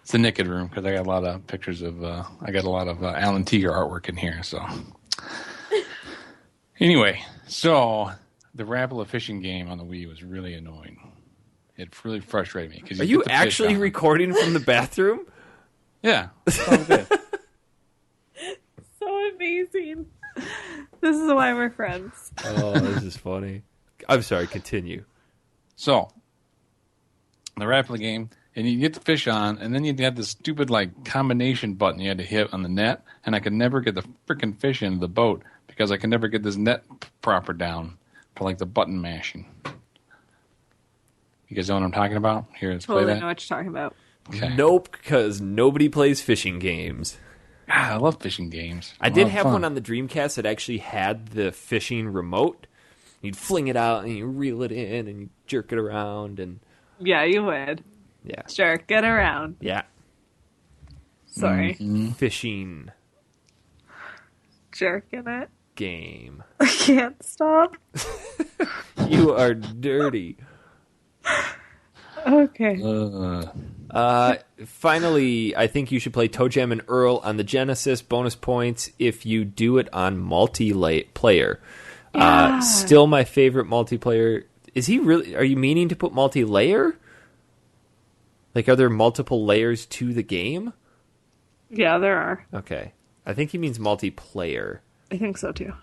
Speaker 3: It's a naked room because I got a lot of pictures of Alan Teeger artwork in here. So anyway, so the Rapala fishing game on the Wii was really annoying. It really frustrated me.
Speaker 1: Are you actually recording from the bathroom?
Speaker 3: Yeah. So good.
Speaker 2: So amazing. This is why we're friends.
Speaker 1: Oh, this is funny. I'm sorry, continue.
Speaker 3: So, the Rapala game, and you get the fish on, and then you had this stupid combination button you had to hit on the net, and I could never get the freaking fish into the boat because I could never get this net proper down for the button mashing. You guys know what I'm talking about? Here, let's play
Speaker 2: Totally
Speaker 3: that.
Speaker 2: know what you're talking about.
Speaker 3: Okay.
Speaker 1: Nope, because nobody plays fishing games.
Speaker 3: God, I love fishing games.
Speaker 1: I did have one on the Dreamcast that actually had the fishing remote. You'd fling it out and you reel it in and you jerk it around and
Speaker 2: Yeah, you would.
Speaker 1: yeah,
Speaker 2: Sure, get around.
Speaker 1: yeah,
Speaker 2: Sorry.
Speaker 1: fishing
Speaker 2: Jerking it.
Speaker 1: game.
Speaker 2: I can't stop.
Speaker 1: You are dirty.
Speaker 2: Okay.
Speaker 1: Finally, I think you should play Toe Jam and Earl on the Genesis. Bonus points if you do it on multiplayer.
Speaker 2: Yeah.
Speaker 1: Still my favorite multiplayer. Is he really? Are you meaning to put multi-layer? Are there multiple layers to the game?
Speaker 2: Yeah, there are.
Speaker 1: Okay. I think he means multiplayer.
Speaker 2: I think so too.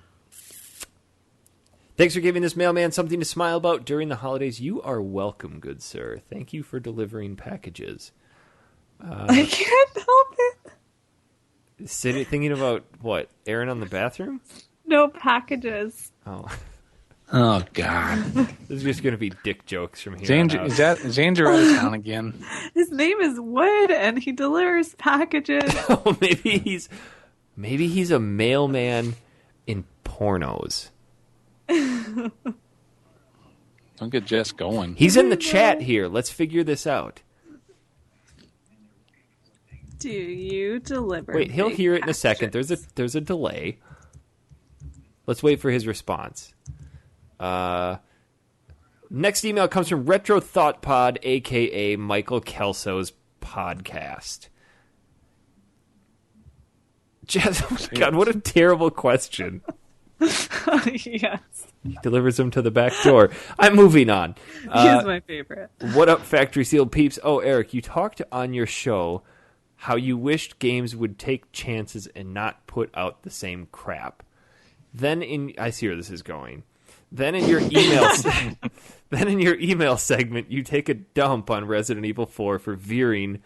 Speaker 1: Thanks for giving this mailman something to smile about during the holidays. You are welcome, good sir. Thank you for delivering packages.
Speaker 2: I can't help it.
Speaker 1: Thinking about what? Aaron on the bathroom?
Speaker 2: No packages.
Speaker 1: Oh.
Speaker 3: Oh, God.
Speaker 1: This is just going to be dick jokes from here on out.
Speaker 3: Is Andrew out of town again?
Speaker 2: His name is Wood, and he delivers packages.
Speaker 1: Oh, maybe he's a mailman in pornos.
Speaker 3: Don't get Jess going.
Speaker 1: He's in the chat here. Let's figure this out.
Speaker 2: Do you deliver?
Speaker 1: Wait, he'll
Speaker 2: big
Speaker 1: hear it in a second.
Speaker 2: packages?
Speaker 1: There's a delay. Let's wait for his response. Next email comes from Retro Thought Pod, a.k.a. Michael Kelso's podcast. Jess, oh my God, what a terrible question.
Speaker 2: Yes.
Speaker 1: He delivers them to the back door. I'm moving on.
Speaker 2: He's my favorite.
Speaker 1: What up, Factory Sealed Peeps? Oh, Eric, you talked on your show how you wished games would take chances and not put out the same crap. I see where this is going. Then in your email segment, you take a dump on Resident Evil 4 for veering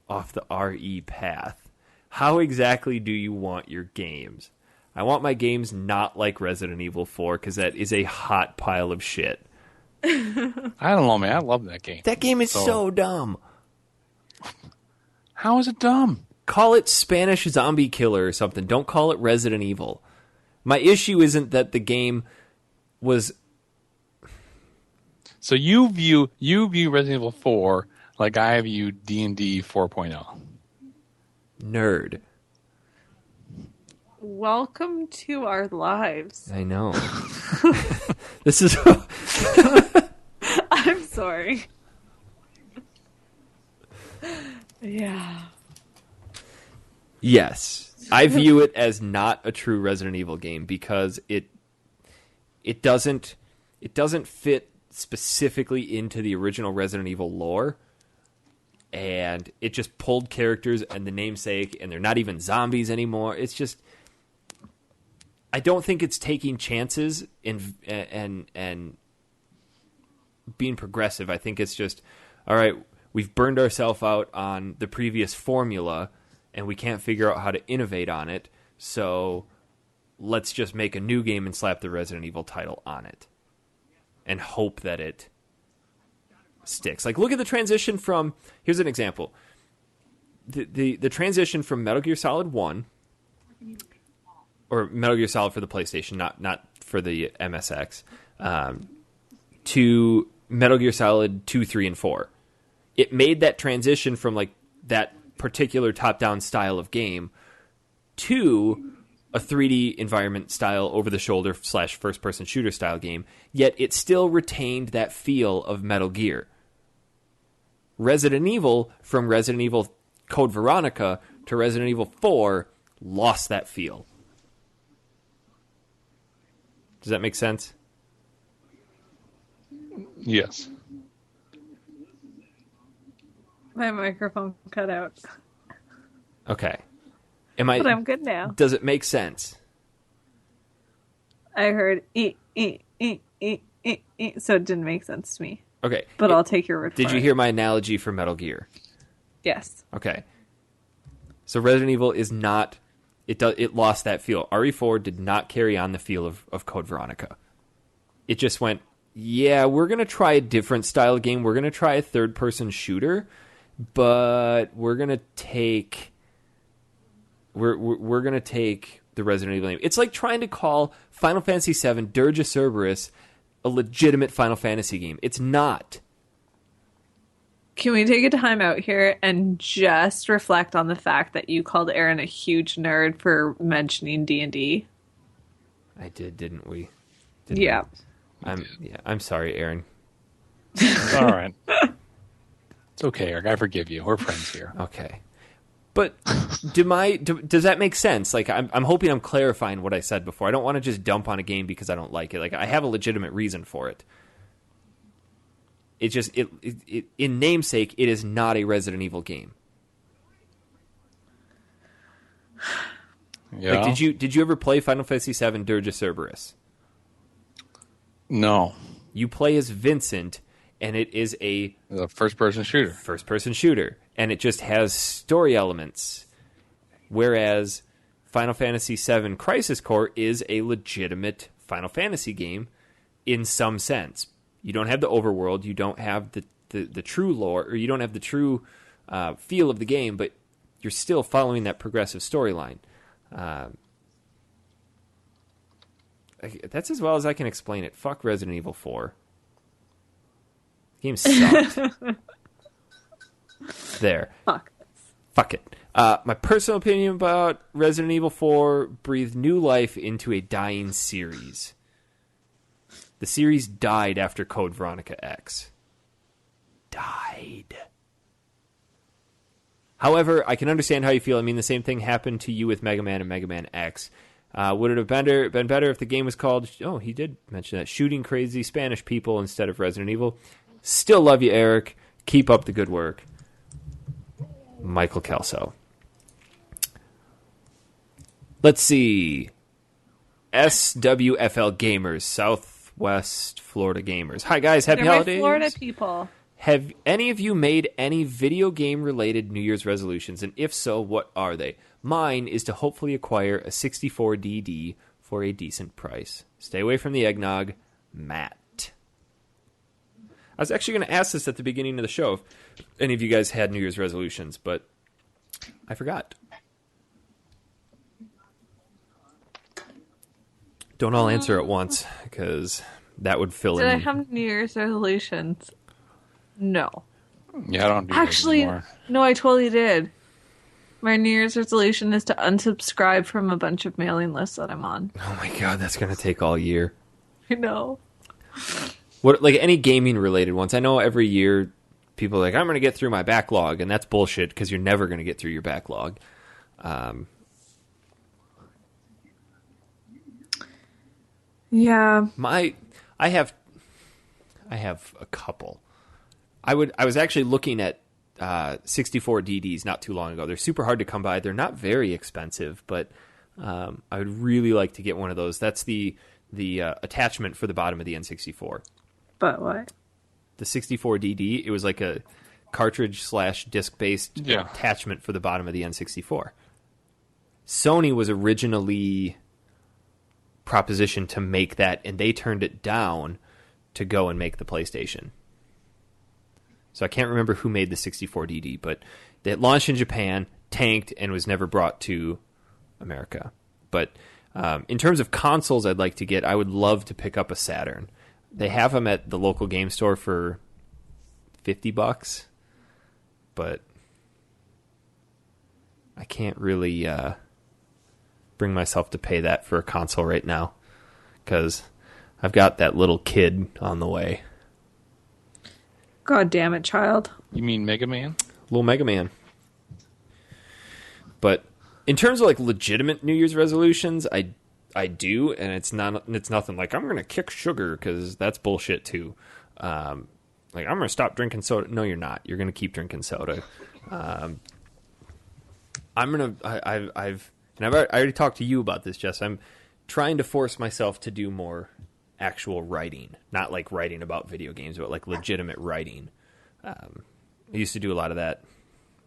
Speaker 1: off the RE path. How exactly do you want your games? I want my games not like Resident Evil 4 because that is a hot pile of shit.
Speaker 3: I don't know, man. I love that game.
Speaker 1: That game is so dumb.
Speaker 3: How is it dumb?
Speaker 1: Call it Spanish Zombie Killer or something. Don't call it Resident Evil. My issue isn't that the game was...
Speaker 3: So you view Resident Evil 4 like I view D&D 4.0.
Speaker 1: Nerd.
Speaker 2: Welcome to our lives.
Speaker 1: I know. This is...
Speaker 2: I'm sorry. Yeah.
Speaker 1: Yes. I view it as not a true Resident Evil game because it doesn't fit specifically into the original Resident Evil lore. and it just pulled characters and the namesake, and they're not even zombies anymore. It's just, I don't think it's taking chances and being progressive. I think it's just, all right, we've burned ourselves out on the previous formula, and we can't figure out how to innovate on it, so let's just make a new game and slap the Resident Evil title on it and hope that it sticks. Like, look at the transition from, here's an example. The transition from Metal Gear Solid 1, or Metal Gear Solid for the PlayStation, not for the MSX, to Metal Gear Solid 2, 3, and 4. It made that transition from like that particular top-down style of game to a 3D environment style, over-the-shoulder / first-person shooter style game, yet it still retained that feel of Metal Gear. Resident Evil, from Resident Evil Code Veronica to Resident Evil 4, lost that feel. Does that make sense?
Speaker 3: Yes.
Speaker 2: My microphone cut out.
Speaker 1: Okay.
Speaker 2: But I'm good now.
Speaker 1: Does it make sense?
Speaker 2: I heard so it didn't make sense to me.
Speaker 1: Okay.
Speaker 2: But I'll take your word for it.
Speaker 1: Did you hear my analogy for Metal Gear?
Speaker 2: Yes.
Speaker 1: Okay. So Resident Evil is not, it lost that feel. RE4 did not carry on the feel of Code Veronica. It just went, yeah, we're going to try a different style game. We're going to try a third-person shooter, but we're going to take we're going to take the Resident Evil name. It's like trying to call Final Fantasy VII Dirge of Cerberus a legitimate Final Fantasy game. It's not.
Speaker 2: Can we take a time out here and just reflect on the fact that you called Aaron a huge nerd for mentioning D&D?
Speaker 1: I did, didn't we?
Speaker 2: Yeah.
Speaker 1: I'm sorry, Aaron.
Speaker 3: All right. It's okay, Eric. I forgive you. We're friends here.
Speaker 1: Okay. But does that make sense? Like, I'm hoping I'm clarifying what I said before. I don't want to just dump on a game because I don't like it. Like, I have a legitimate reason for it. It's just, in namesake, it is not a Resident Evil game.
Speaker 3: Yeah.
Speaker 1: Like, did you ever play Final Fantasy VII Dirge of Cerberus?
Speaker 3: No.
Speaker 1: You play as Vincent, and it is a
Speaker 3: first-person shooter.
Speaker 1: First-person shooter, and it just has story elements. Whereas Final Fantasy VII Crisis Core is a legitimate Final Fantasy game in some sense. You don't have the overworld, you don't have the true lore, or you don't have the true feel of the game, but you're still following that progressive storyline. That's as well as I can explain it. Fuck Resident Evil 4. The game sucked. There. Fuck it. My personal opinion about Resident Evil 4 breathed new life into a dying series. The series died after Code Veronica X. Died. However, I can understand how you feel. I mean, the same thing happened to you with Mega Man and Mega Man X. Would it have been better if the game was called, oh, he did mention that, Shooting Crazy Spanish People instead of Resident Evil? Still love you, Eric. Keep up the good work. Michael Kelso. Let's see. SWFL Gamers, Southwest Florida Gamers. Hi, guys. Happy holidays.
Speaker 2: Florida people.
Speaker 1: Have any of you made any video game-related New Year's resolutions? And if so, what are they? Mine is to hopefully acquire a 64DD for a decent price. Stay away from the eggnog. Matt. I was actually going to ask this at the beginning of the show if any of you guys had New Year's resolutions, but I forgot. Don't all answer at once, because that would fill in.
Speaker 2: Did I have New Year's resolutions? No.
Speaker 3: Yeah, I don't do
Speaker 2: Actually,
Speaker 3: that anymore.
Speaker 2: no, I totally did. My New Year's resolution is to unsubscribe from a bunch of mailing lists that I'm on.
Speaker 1: Oh my god, that's going to take all year.
Speaker 2: I know.
Speaker 1: What, like any gaming related ones? I know every year people are like, I'm going to get through my backlog, and that's bullshit because you're never going to get through your backlog.
Speaker 2: Yeah.
Speaker 1: I have a couple. I was actually looking at 64 DDs not too long ago. They're super hard to come by. They're not very expensive, but I would really like to get one of those. That's the attachment for the bottom of the N64.
Speaker 2: But what?
Speaker 1: The 64 DD, it was like a cartridge/disc-based attachment for the bottom of the N64. Sony was originally propositioned to make that, and they turned it down to go and make the PlayStation. So I can't remember who made the 64 DD, but it launched in Japan, tanked, and was never brought to America. But in terms of consoles I'd like to get, I would love to pick up a Saturn. They have them at the local game store for $50, but I can't really bring myself to pay that for a console right now because I've got that little kid on the way.
Speaker 2: God damn it, child.
Speaker 3: You mean Mega Man?
Speaker 1: Little Mega Man. But in terms of like legitimate New Year's resolutions, I do, and it's nothing like I'm going to kick sugar because that's bullshit too. Like I'm going to stop drinking soda. No, you're not. You're going to keep drinking soda. I already talked to you about this, Jess. I'm trying to force myself to do more actual writing, not like writing about video games, but like legitimate writing. I used to do a lot of that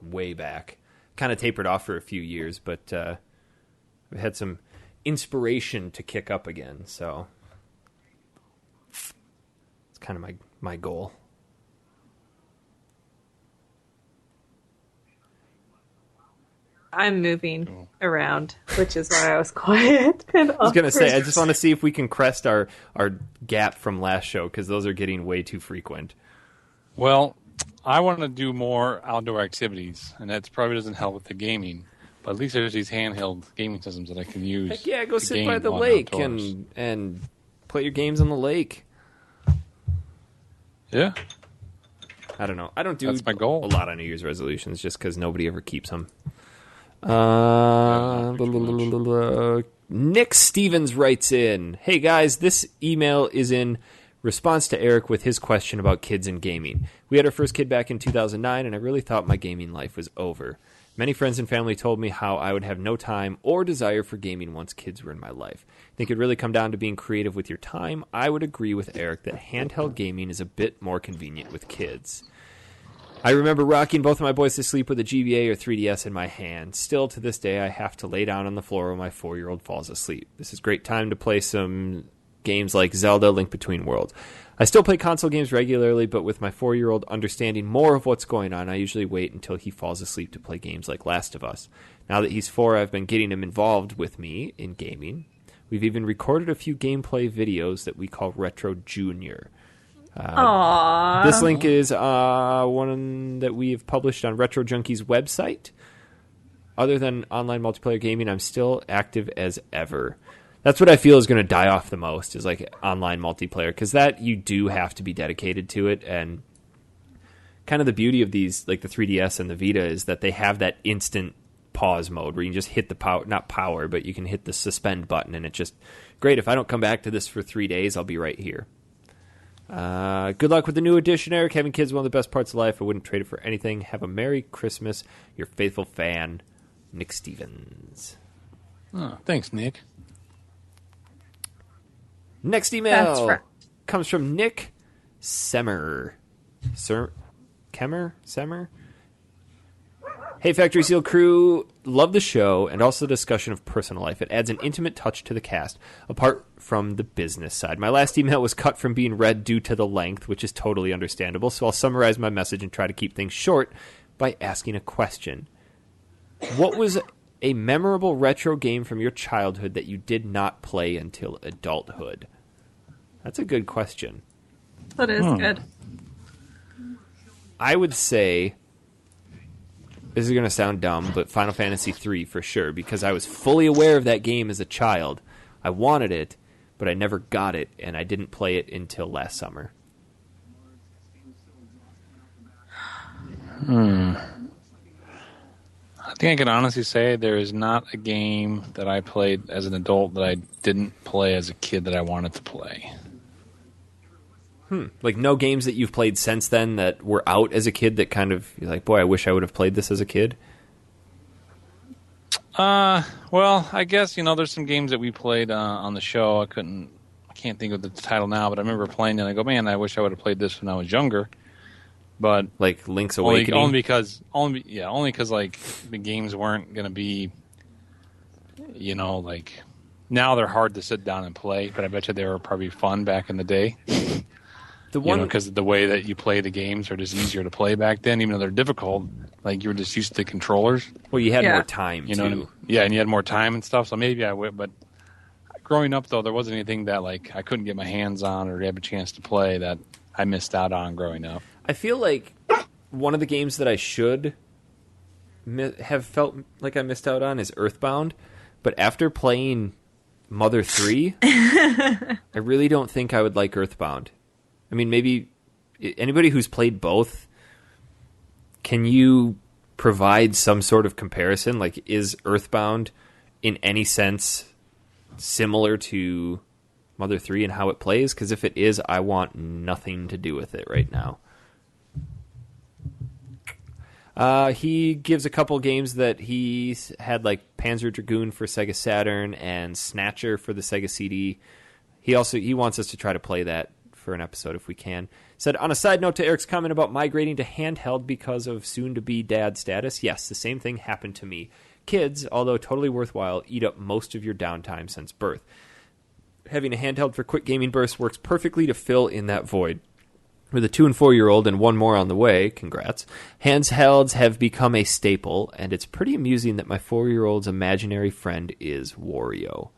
Speaker 1: way back. Kind of tapered off for a few years, but I've had some inspiration to kick up again, so it's kind of my goal.
Speaker 2: I'm moving around, which is why I was quiet.
Speaker 1: I was going to say, I just want to see if we can crest our gap from last show, because those are getting way too frequent.
Speaker 3: Well, I want to do more outdoor activities, and that probably doesn't help with the gaming. But at least there's these handheld gaming systems that I can use.
Speaker 1: Heck yeah, go sit by the lake and play your games on the lake.
Speaker 3: Yeah.
Speaker 1: I don't know. I don't do
Speaker 3: That's my goal.
Speaker 1: A lot of New Year's resolutions just because nobody ever keeps them. Nick Stevens writes in, "Hey guys, this email is in response to Eric with his question about kids and gaming. We had our first kid back in 2009, and I really thought my gaming life was over. Many friends and family told me how I would have no time or desire for gaming once kids were in my life. I think it really come down to being creative with your time. I would agree with Eric that handheld gaming is a bit more convenient with kids. I remember rocking both of my boys to sleep with a GBA or 3DS in my hand. Still, to this day, I have to lay down on the floor when my 4-year-old falls asleep. This is a great time to play some games like Zelda: Link Between Worlds. I still play console games regularly, but with my 4-year-old understanding more of what's going on, I usually wait until he falls asleep to play games like Last of Us. Now that he's 4, I've been getting him involved with me in gaming. We've even recorded a few gameplay videos that we call Retro Junior. This link is one that we have published on Retro Junkie's website. Other than online multiplayer gaming, I'm still active as ever. That's what I feel is going to die off the most, is like online multiplayer, because that you do have to be dedicated to it. And kind of the beauty of these, like the 3DS and the Vita, is that they have that instant pause mode where you can just hit the power, not power, but you can hit the suspend button, and it's just great. If I don't come back to this for 3 days, I'll be right here. Good luck with the new edition, Eric. Having kids is one of the best parts of life. I wouldn't trade it for anything. Have a Merry Christmas. Your faithful fan, Nick Stevens.
Speaker 3: Oh, thanks, Nick.
Speaker 1: Next email comes from Nick Semmer. Semmer? Hey, Factory Seal crew. Love the show and also the discussion of personal life. It adds an intimate touch to the cast, apart from the business side. My last email was cut from being read due to the length, which is totally understandable, so I'll summarize my message and try to keep things short by asking a question. What was a memorable retro game from your childhood that you did not play until adulthood? That's a good question.
Speaker 2: That is good.
Speaker 1: I would say, this is going to sound dumb, but Final Fantasy III for sure, because I was fully aware of that game as a child. I wanted it, but I never got it, and I didn't play it until last summer.
Speaker 3: I think I can honestly say there is not a game that I played as an adult that I didn't play as a kid that I wanted to play.
Speaker 1: Like no games that you've played since then that were out as a kid that kind of you're like, boy, I wish I would have played this as a kid.
Speaker 3: Well, I guess there's some games that we played on the show. I can't think of the title now, but I remember playing it and I go, man, I wish I would have played this when I was younger. But
Speaker 1: like Link's Awakening,
Speaker 3: only because like the games weren't going to be, like now they're hard to sit down and play. But I bet you they were probably fun back in the day. The one because the way that you play the games are just easier to play back then, even though they're difficult. Like you were just used to controllers.
Speaker 1: Well, you had more time,
Speaker 3: too. And you had more time and stuff. So maybe I would. But growing up, though, there wasn't anything that like I couldn't get my hands on or have a chance to play that I missed out on growing up.
Speaker 1: I feel like one of the games that I should have felt like I missed out on is Earthbound. But after playing Mother 3, I really don't think I would like Earthbound. I mean, maybe anybody who's played both, can you provide some sort of comparison? Like, is Earthbound in any sense similar to Mother 3 and how it plays? Because if it is, I want nothing to do with it right now. He gives a couple games that he's had, like Panzer Dragoon for Sega Saturn and Snatcher for the Sega CD. He wants us to try to play that for an episode if we can. Said, on a side note to Eric's comment about migrating to handheld because of soon-to-be dad status, yes, the same thing happened to me. Kids, although totally worthwhile, eat up most of your downtime since birth. Having a handheld for quick gaming bursts works perfectly to fill in that void. With a 2- and 4-year-old and one more on the way, congrats, handhelds have become a staple, and it's pretty amusing that my 4-year-old's imaginary friend is Wario.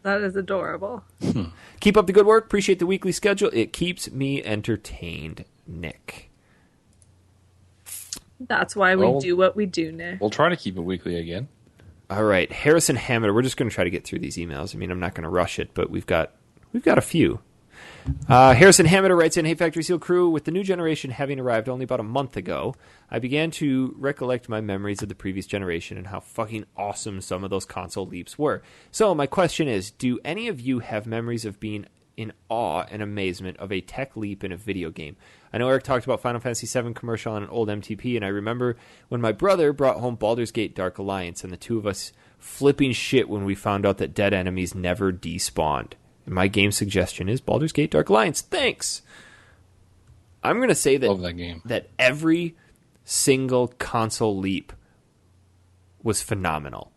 Speaker 2: That is adorable.
Speaker 1: Keep up the good work. Appreciate the weekly schedule. It keeps me entertained, Nick.
Speaker 2: That's why we do what we do, Nick.
Speaker 3: We'll try to keep it weekly again.
Speaker 1: All right, Harrison Hammond. We're just going to try to get through these emails. I mean, I'm not going to rush it, but we've got a few. Harrison Hammond writes in, Hey Factory Seal crew, with the new generation having arrived only about a month ago, I began to recollect my memories of the previous generation and how fucking awesome some of those console leaps were. So my question is, do any of you have memories of being in awe and amazement of a tech leap in a video game? I know Eric talked about Final Fantasy VII commercial on an old MTP, and I remember when my brother brought home Baldur's Gate Dark Alliance and the two of us flipping shit when we found out that dead enemies never despawned. And my game suggestion is Baldur's Gate Dark Alliance. Thanks. I'm going to say that,
Speaker 3: love that game.
Speaker 1: That every single console leap was phenomenal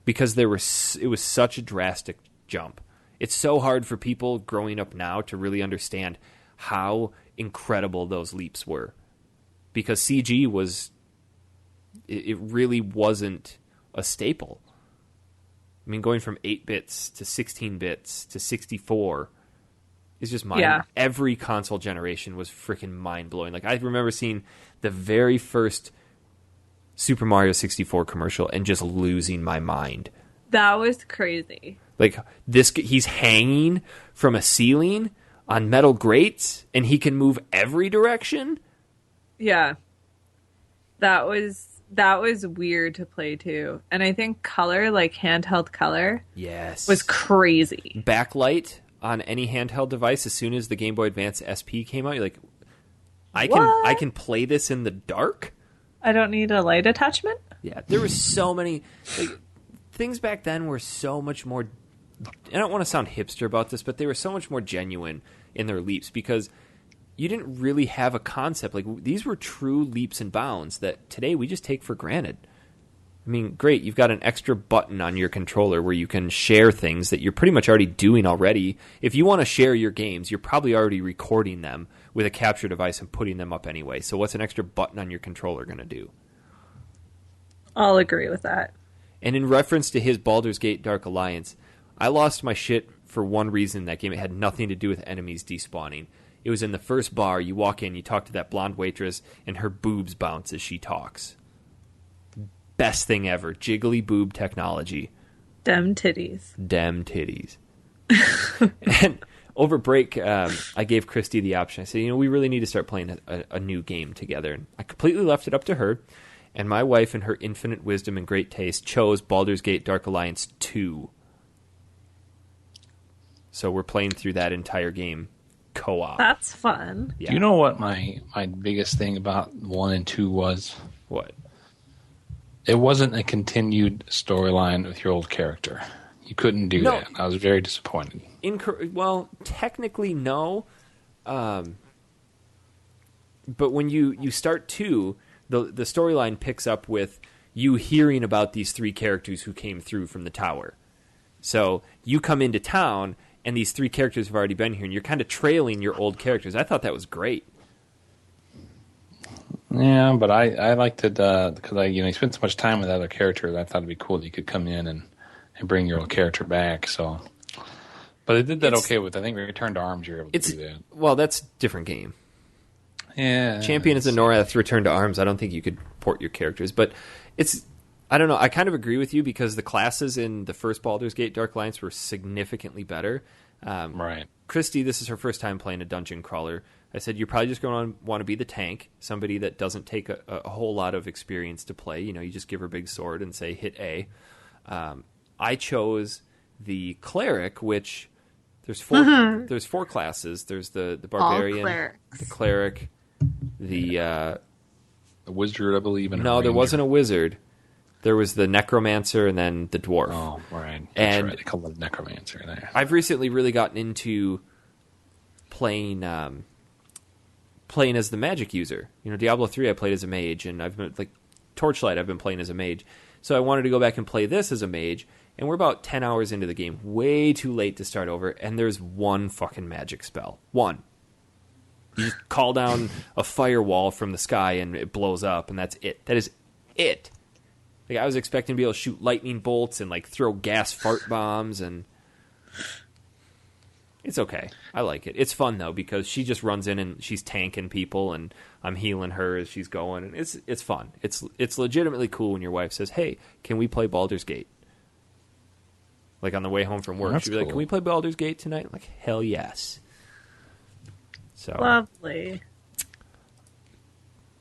Speaker 1: because it was such a drastic jump. It's so hard for people growing up now to really understand how incredible those leaps were because CG it really wasn't a staple. I mean, going from 8 bits to 16 bits to 64 is just mind. Yeah. Every console generation was freaking mind-blowing. Like, I remember seeing the very first Super Mario 64 commercial and just losing my mind.
Speaker 2: That was crazy.
Speaker 1: Like, he's hanging from a ceiling on metal grates, and he can move every direction?
Speaker 2: Yeah. That was weird to play too. And I think color, like handheld color, was crazy.
Speaker 1: Backlight on any handheld device as soon as the Game Boy Advance SP came out, you're like, I can play this in the dark?
Speaker 2: I don't need a light attachment?
Speaker 1: Yeah, there were so many things back then were so much more, I don't want to sound hipster about this, but they were so much more genuine in their leaps because you didn't really have a concept. Like, these were true leaps and bounds that today we just take for granted. I mean, great, you've got an extra button on your controller where you can share things that you're pretty much already doing already. If you want to share your games, you're probably already recording them with a capture device and putting them up anyway. So what's an extra button on your controller going to do?
Speaker 2: I'll agree with that.
Speaker 1: And in reference to his Baldur's Gate Dark Alliance, I lost my shit for one reason in that game. It had nothing to do with enemies despawning. It was in the first bar. You walk in, you talk to that blonde waitress, and her boobs bounce as she talks. Best thing ever. Jiggly boob technology.
Speaker 2: Dem titties.
Speaker 1: Dem titties. And over break, I gave Christy the option. I said, we really need to start playing a new game together. And I completely left it up to her. And my wife, in her infinite wisdom and great taste, chose Baldur's Gate Dark Alliance 2. So we're playing through that entire game co-op.
Speaker 2: That's fun.
Speaker 1: Yeah.
Speaker 3: Do you know what my biggest thing about 1 and 2 was?
Speaker 1: What?
Speaker 3: It wasn't a continued storyline with your old character. You couldn't do that. I was very disappointed.
Speaker 1: Well, technically, no. But when you start 2, the storyline picks up with you hearing about these 3 characters who came through from the tower. So you come into town, and these 3 characters have already been here, and you're kind of trailing your old characters. I thought that was great.
Speaker 3: Yeah, but I liked it because you spent so much time with other characters. I thought it'd be cool that you could come in and bring your old character back. So, but it did that okay with, I think, Return to Arms. You're able to do that.
Speaker 1: Well, that's a different game.
Speaker 3: Yeah,
Speaker 1: Champion is a Norath, Return to Arms. I don't think you could port your characters, but I don't know. I kind of agree with you because the classes in the first Baldur's Gate Dark Alliance were significantly better.
Speaker 3: Right.
Speaker 1: Christy, this is her first time playing a dungeon crawler. I said, you're probably just going to want to be the tank, somebody that doesn't take a whole lot of experience to play. You just give her a big sword and say, hit A. I chose the cleric, which there's 4 there's 4 classes. There's the barbarian, the cleric, the
Speaker 3: wizard, I believe.
Speaker 1: No, there wasn't a wizard. There was the necromancer and then the dwarf.
Speaker 3: Oh, right.
Speaker 1: That's
Speaker 3: right. They call it necromancer there.
Speaker 1: I've recently really gotten into playing as the magic user. Diablo 3 I played as a mage, and I've been Torchlight I've been playing as a mage. So I wanted to go back and play this as a mage, and we're about 10 hours into the game, way too late to start over, and there's one fucking magic spell. One. You just call down a firewall from the sky and it blows up, and that's it. That is it. I was expecting to be able to shoot lightning bolts and throw gas fart bombs, and it's okay. I like it. It's fun though because she just runs in and she's tanking people, and I'm healing her as she's going, and it's fun. It's legitimately cool when your wife says, "Hey, can we play Baldur's Gate?" On the way home from work, she'd be like, "Can we play Baldur's Gate tonight?" I'm like, hell yes. So
Speaker 2: lovely.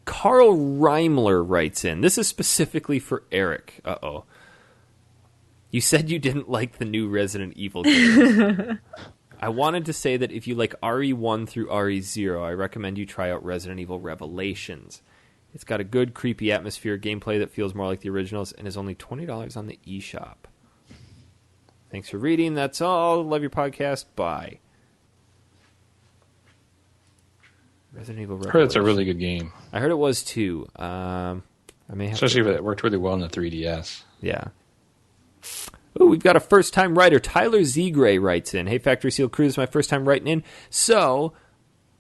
Speaker 1: Carl Reimler writes in. This is specifically for Eric. Uh-oh. You said you didn't like the new Resident Evil game. I wanted to say that if you like RE1 through RE0, I recommend you try out Resident Evil Revelations. It's got a good, creepy atmosphere, gameplay that feels more like the originals, and is only $20 on the eShop. Thanks for reading. That's all. Love your podcast. Bye. Resident Evil Revelations.
Speaker 3: I heard it's a really good game.
Speaker 1: I heard it was too. I may have
Speaker 3: Especially if it worked really well in the 3DS.
Speaker 1: Yeah. Ooh, we've got a first-time writer. Tyler Z. Gray writes in. Hey, Factory Seal Crew, this is my first time writing in. So,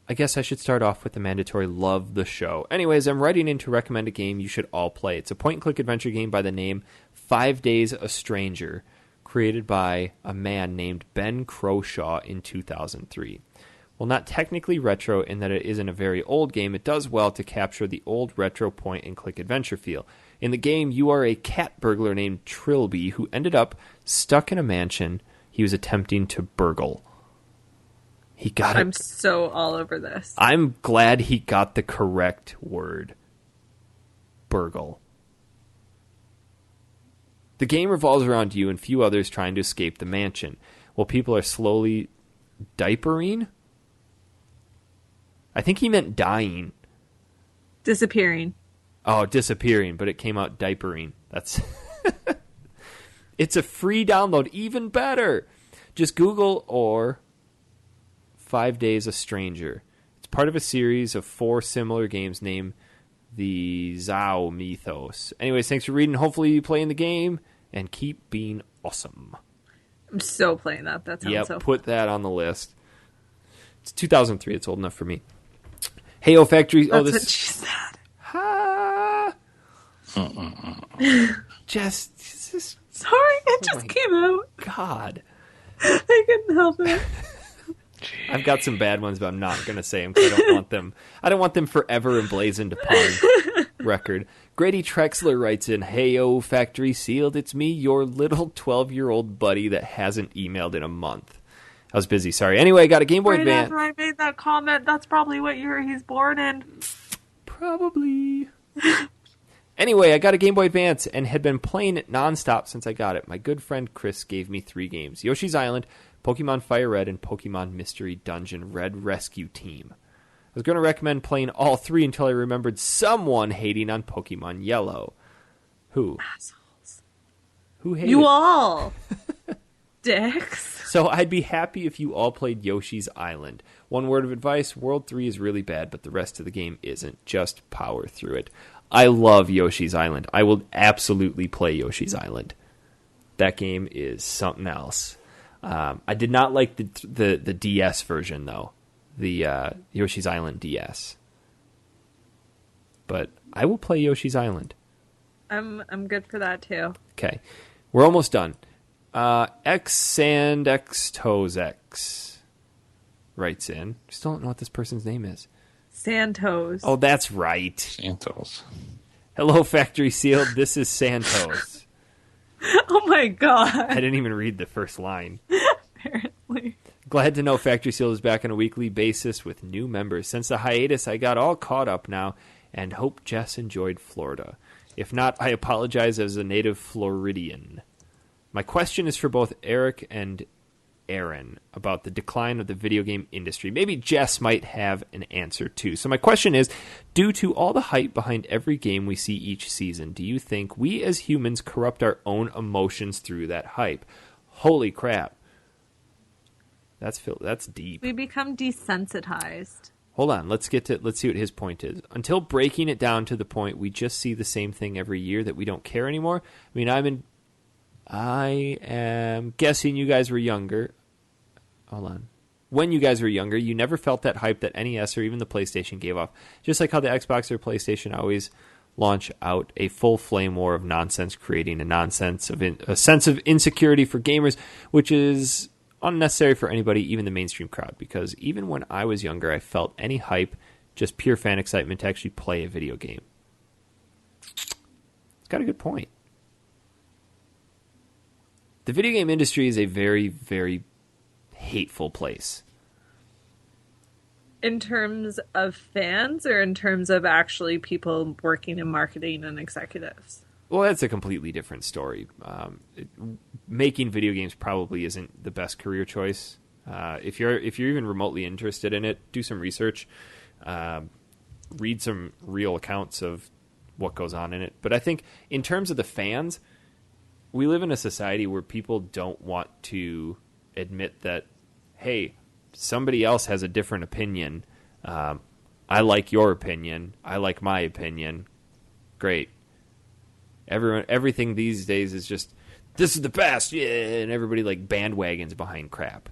Speaker 1: I guess I should start off with the mandatory love the show. Anyways, I'm writing in to recommend a game you should all play. It's a point-and-click adventure game by the name 5 Days a Stranger, created by a man named Ben Croshaw in 2003. While not technically retro in that it isn't a very old game, it does well to capture the old retro point-and-click adventure feel. In the game, you are a cat burglar named Trilby who ended up stuck in a mansion he was attempting to burgle. He got it.
Speaker 2: I'm so all over this.
Speaker 1: I'm glad he got the correct word. Burgle. The game revolves around you and few others trying to escape the mansion, while people are slowly diapering. I think he meant dying.
Speaker 2: Disappearing.
Speaker 1: Oh, disappearing, but it came out diapering. That's It's a free download, even better. Just Google or 5 Days a Stranger. It's part of a series of 4 similar games named the Zao Mythos. Anyways, thanks for reading. Hopefully you play in the game and keep being awesome.
Speaker 2: I'm so playing that. That sounds so
Speaker 1: put that on the list. It's 2003. It's old enough for me. Hey, O Factory.
Speaker 2: That's
Speaker 1: this.
Speaker 2: What she said.
Speaker 1: Ha! Just
Speaker 2: sorry, it just came out.
Speaker 1: God.
Speaker 2: I couldn't help it.
Speaker 1: I've got some bad ones, but I'm not going to say them because I don't want them. I don't want them forever emblazoned upon record. Grady Trexler writes in, "Hey, O Factory Sealed, it's me, your little 12-year-old buddy that hasn't emailed in a month. I was busy, sorry. Anyway, I got a Game Boy Advance."
Speaker 2: After I made that comment, that's probably what year he's born in.
Speaker 1: Probably. Anyway, I got a Game Boy Advance and had been playing it nonstop since I got it. My good friend Chris gave me 3 games: Yoshi's Island, Pokemon Fire Red, and Pokemon Mystery Dungeon Red Rescue Team. I was going to recommend playing all three until I remembered someone hating on Pokemon Yellow. Who?
Speaker 2: Assholes.
Speaker 1: Who hated
Speaker 2: You all. Dicks.
Speaker 1: So I'd be happy if you all played Yoshi's Island. One word of advice, World 3 is really bad, but the rest of the game isn't. Just power through it. I love Yoshi's Island. I will absolutely play Yoshi's Island. That game is something else. I did not like the DS version, though. The Yoshi's Island DS. But I will play Yoshi's Island.
Speaker 2: I'm good for that, too.
Speaker 1: Okay. We're almost done. X and X Toes X writes in. Still don't know what this person's name is.
Speaker 2: Santos.
Speaker 1: Oh, that's right.
Speaker 3: Santos.
Speaker 1: Hello, Factory Sealed. This is Santos.
Speaker 2: Oh my god.
Speaker 1: I didn't even read the first line.
Speaker 2: Apparently.
Speaker 1: Glad to know Factory Sealed is back on a weekly basis with new members. Since the hiatus, I got all caught up now and hope Jess enjoyed Florida. If not, I apologize as a native Floridian. My question is for both Eric and Aaron about the decline of the video game industry. Maybe Jess might have an answer too. So my question is, due to all the hype behind every game we see each season, do you think we as humans corrupt our own emotions through that hype? Holy crap. That's deep.
Speaker 2: We become desensitized.
Speaker 1: Hold on, let's see what his point is. Until breaking it down to the point we just see the same thing every year that we don't care anymore. I mean, I am guessing you guys were younger. Hold on. When you guys were younger, you never felt that hype that NES or even the PlayStation gave off. Just like how the Xbox or PlayStation always launch out a full flame war of nonsense, creating a sense of insecurity for gamers, which is unnecessary for anybody, even the mainstream crowd. Because even when I was younger, I felt any hype, just pure fan excitement to actually play a video game. It's got a good point. The video game industry is a very, very hateful place.
Speaker 2: In terms of fans or in terms of actually people working in marketing and executives?
Speaker 1: Well, that's a completely different story. Making video games probably isn't the best career choice. If you're even remotely interested in it, do some research. Read some real accounts of what goes on in it. But I think in terms of the fans, we live in a society where people don't want to admit that, hey, somebody else has a different opinion. I like your opinion. I like my opinion. Great. Everything these days is just, this is the best, yeah, and everybody like bandwagons behind crap.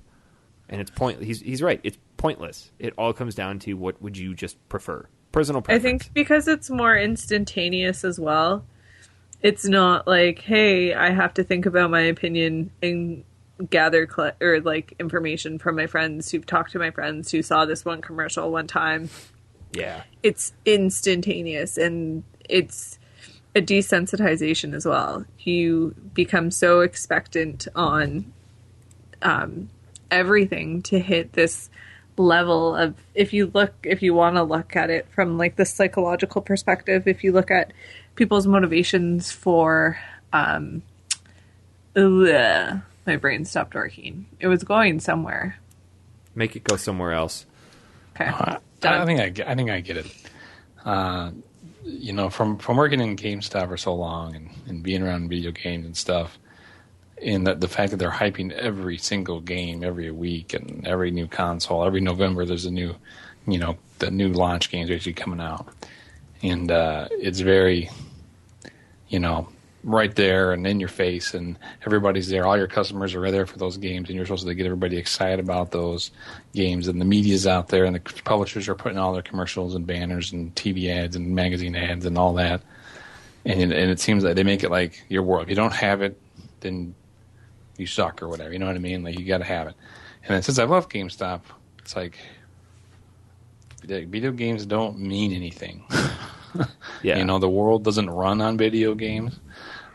Speaker 1: And it's pointless. He's right. It's pointless. It all comes down to what would you just prefer. Personal preference. I think
Speaker 2: because it's more instantaneous as well. It's not like, hey, I have to think about my opinion and gather information from my friends who've talked to my friends who saw this one commercial one time.
Speaker 1: Yeah.
Speaker 2: It's instantaneous, and it's a desensitization as well. You become so expectant on everything to hit this level of, if you want to look at it from like the psychological perspective, if you look at people's motivations for my brain stopped working. It was going somewhere.
Speaker 1: Make it go somewhere else.
Speaker 2: Okay.
Speaker 3: I think I get it. From working in GameStop for so long and being around video games and stuff, and the fact that they're hyping every single game every week and every new console, every November there's a new, the new launch games are actually coming out. And it's very, right there and in your face, and everybody's there. All your customers are there for those games, and you're supposed to get everybody excited about those games. And the media's out there, and the publishers are putting all their commercials and banners and TV ads and magazine ads and all that. And it seems like they make it like your world. If you don't have it, then you suck or whatever. You know what I mean? Like, you got to have it. And then since I love GameStop, it's like video games don't mean anything.
Speaker 1: Yeah.
Speaker 3: The world doesn't run on video games.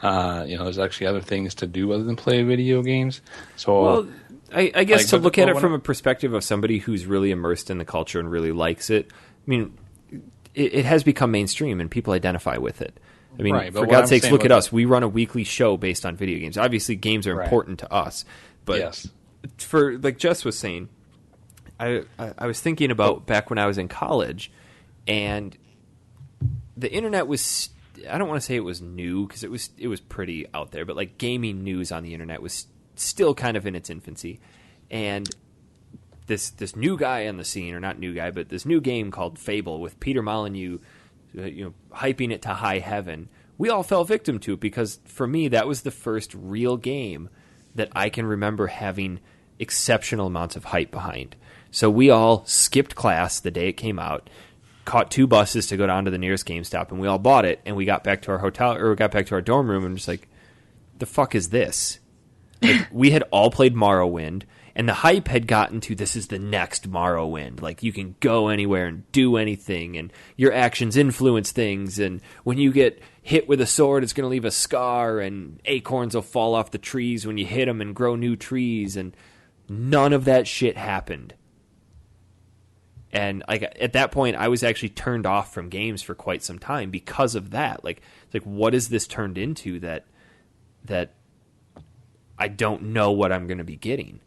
Speaker 3: There's actually other things to do other than play video games. So,
Speaker 1: well, I guess to look at it from a perspective of somebody who's really immersed in the culture and really likes it, I mean, it has become mainstream and people identify with it. I mean, right, for God's sakes, look at us. We run a weekly show based on video games. Obviously, games are important to us, but
Speaker 3: yes.
Speaker 1: for like Jess was saying, I was thinking about back when I was in college, and the internet was, I don't want to say it was new because it was pretty out there, but like gaming news on the internet was still kind of in its infancy. And this new guy on the scene, or not new guy, but this new game called Fable with Peter Molyneux, hyping it to high heaven. We all fell victim to it because for me that was the first real game that I can remember having exceptional amounts of hype behind. So we all skipped class the day it came out, caught 2 buses to go down to the nearest GameStop, and we all bought it, and we got back to our hotel, or we got back to our dorm room, and just like, the fuck is this? Like, we had all played Morrowind, and the hype had gotten to, this is the next Morrowind. Like, you can go anywhere and do anything, and your actions influence things, and when you get hit with a sword, it's going to leave a scar, and acorns will fall off the trees when you hit them and grow new trees, and none of that shit happened. And like at that point, I was actually turned off from games for quite some time because of that. Like, it's like, what is this turned into that I don't know what I'm going to be getting?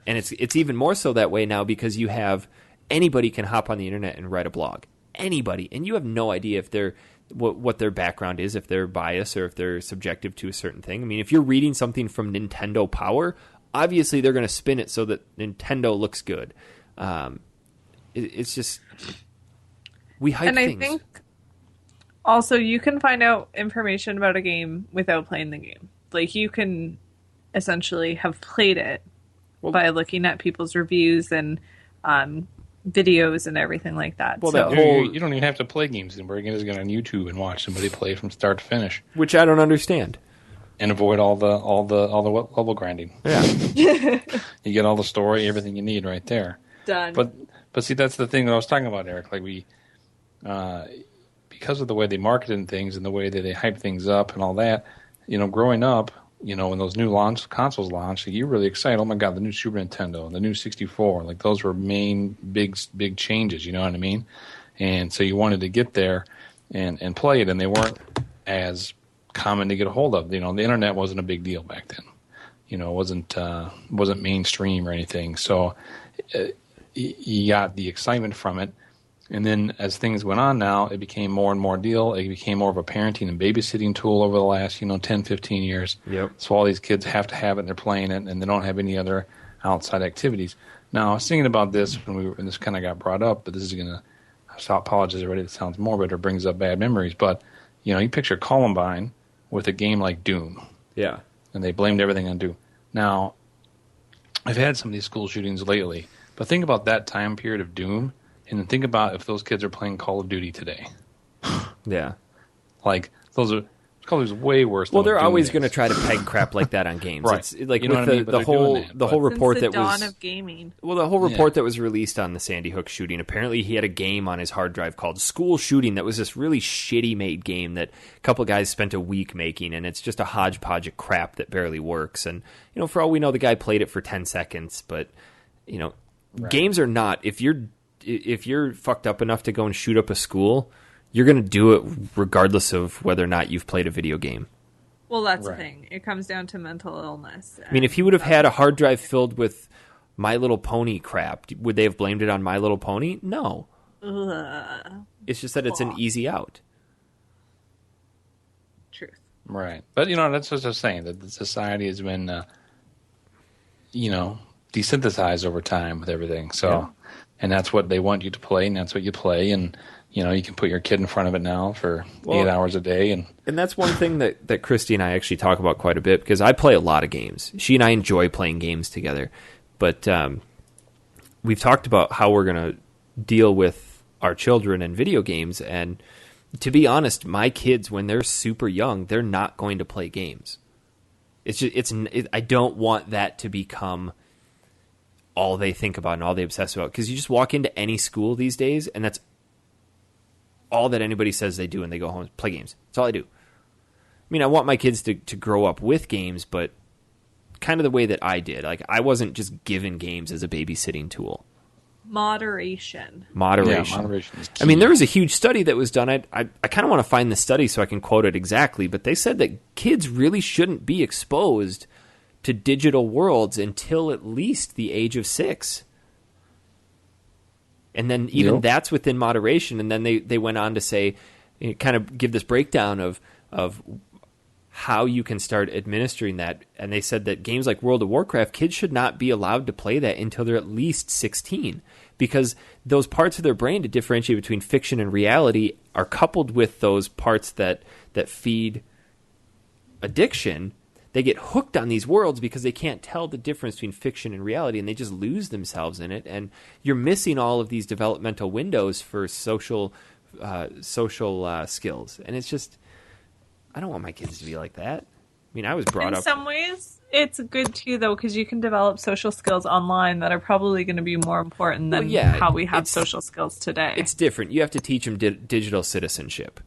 Speaker 1: And it's even more so that way now because you have anybody can hop on the internet and write a blog. Anybody, and you have no idea if they're what their background is, if they're biased or if they're subjective to a certain thing. I mean, if you're reading something from Nintendo Power, obviously they're going to spin it so that Nintendo looks good. It's just, we hype things.
Speaker 2: And I think also you can find out information about a game without playing the game. Like, you can essentially have played it by looking at people's reviews and videos and everything like that.
Speaker 3: Well, you don't even have to play games anymore. You can just go on YouTube and watch somebody play from start to finish,
Speaker 1: which I don't understand,
Speaker 3: and avoid all the level grinding.
Speaker 1: Yeah,
Speaker 3: you get all the story, everything you need right there.
Speaker 2: Done.
Speaker 3: But see, that's the thing that I was talking about, Eric. Like because of the way they marketed things and the way that they hype things up and all that, growing up, when those new consoles launched, you're really excited. Oh my God, the new Super Nintendo, the new 64, like those were main big changes. You know what I mean? And so you wanted to get there and play it, and they weren't as common to get a hold of. The internet wasn't a big deal back then. It wasn't mainstream or anything. So you got the excitement from it. And then as things went on now, it became more and more deal. It became more of a parenting and babysitting tool over the last, 10, 15 years.
Speaker 1: Yep.
Speaker 3: So all these kids have to have it, and they're playing it, and they don't have any other outside activities. Now, I was thinking about this when this kind of got brought up, but this is going to, I apologize everybody that sounds morbid or brings up bad memories, but, you picture Columbine with a game like Doom.
Speaker 1: Yeah.
Speaker 3: And they blamed everything on Doom. Now, I've had some of these school shootings lately, but think about that time period of Doom, and then think about if those kids are playing Call of Duty today.
Speaker 1: Yeah.
Speaker 3: Like, Call of Duty's way worse than
Speaker 1: Well, they're
Speaker 3: Doom
Speaker 1: always
Speaker 3: is.
Speaker 1: going to try to peg crap like that on games.
Speaker 3: Right.
Speaker 1: It's like
Speaker 3: You know
Speaker 1: with
Speaker 3: what I mean? But
Speaker 1: the
Speaker 3: they're doing
Speaker 1: whole
Speaker 3: that,
Speaker 1: whole report
Speaker 2: Since the
Speaker 1: that was
Speaker 2: dawn of gaming.
Speaker 1: Well, the whole report that was released on the Sandy Hook shooting, apparently he had a game on his hard drive called School Shooting that was this really shitty made game that a couple of guys spent a week making, and it's just a hodgepodge of crap that barely works. And, for all we know, the guy played it for 10 seconds, but, games are not, if you're fucked up enough to go and shoot up a school, you're going to do it regardless of whether or not you've played a video game.
Speaker 2: Well, that's the thing. It comes down to mental illness.
Speaker 1: I mean, if he would have had a hard drive filled with My Little Pony crap, would they have blamed it on My Little Pony? No. It's just that it's an easy out.
Speaker 2: Truth.
Speaker 3: Right. But, that's what I was saying, that the society has been, desynthesized over time with everything. So, and that's what they want you to play, and that's what you play, and you can put your kid in front of it now for 8 hours a day. And
Speaker 1: that's one thing that Christy and I actually talk about quite a bit, because I play a lot of games. She and I enjoy playing games together. But we've talked about how we're going to deal with our children and video games. And to be honest, my kids, when they're super young, they're not going to play games. I don't want that to become all they think about and all they obsess about. Because you just walk into any school these days, and that's all that anybody says they do when they go home is play games. That's all I do. I mean, I want my kids to grow up with games, but kind of the way that I did. Like, I wasn't just given games as a babysitting tool.
Speaker 2: Moderation.
Speaker 3: Yeah, moderation is key.
Speaker 1: I mean, there was a huge study that was done. I kind of want to find the study so I can quote it exactly, but they said that kids really shouldn't be exposed to digital worlds until at least the age of 6. And then even that's within moderation. And then they went on to say, kind of give this breakdown of how you can start administering that. And they said that games like World of Warcraft, kids should not be allowed to play that until they're at least 16, because those parts of their brain to differentiate between fiction and reality are coupled with those parts that feed addiction. They get hooked on these worlds because they can't tell the difference between fiction and reality, and they just lose themselves in it. And you're missing all of these developmental windows for social skills. And it's just, I don't want my kids to be like that. I mean, I was brought up.
Speaker 2: In some ways, it's good too, though, because you can develop social skills online that are probably going to be more important than how we have social skills today.
Speaker 1: It's different. You have to teach them digital citizenship.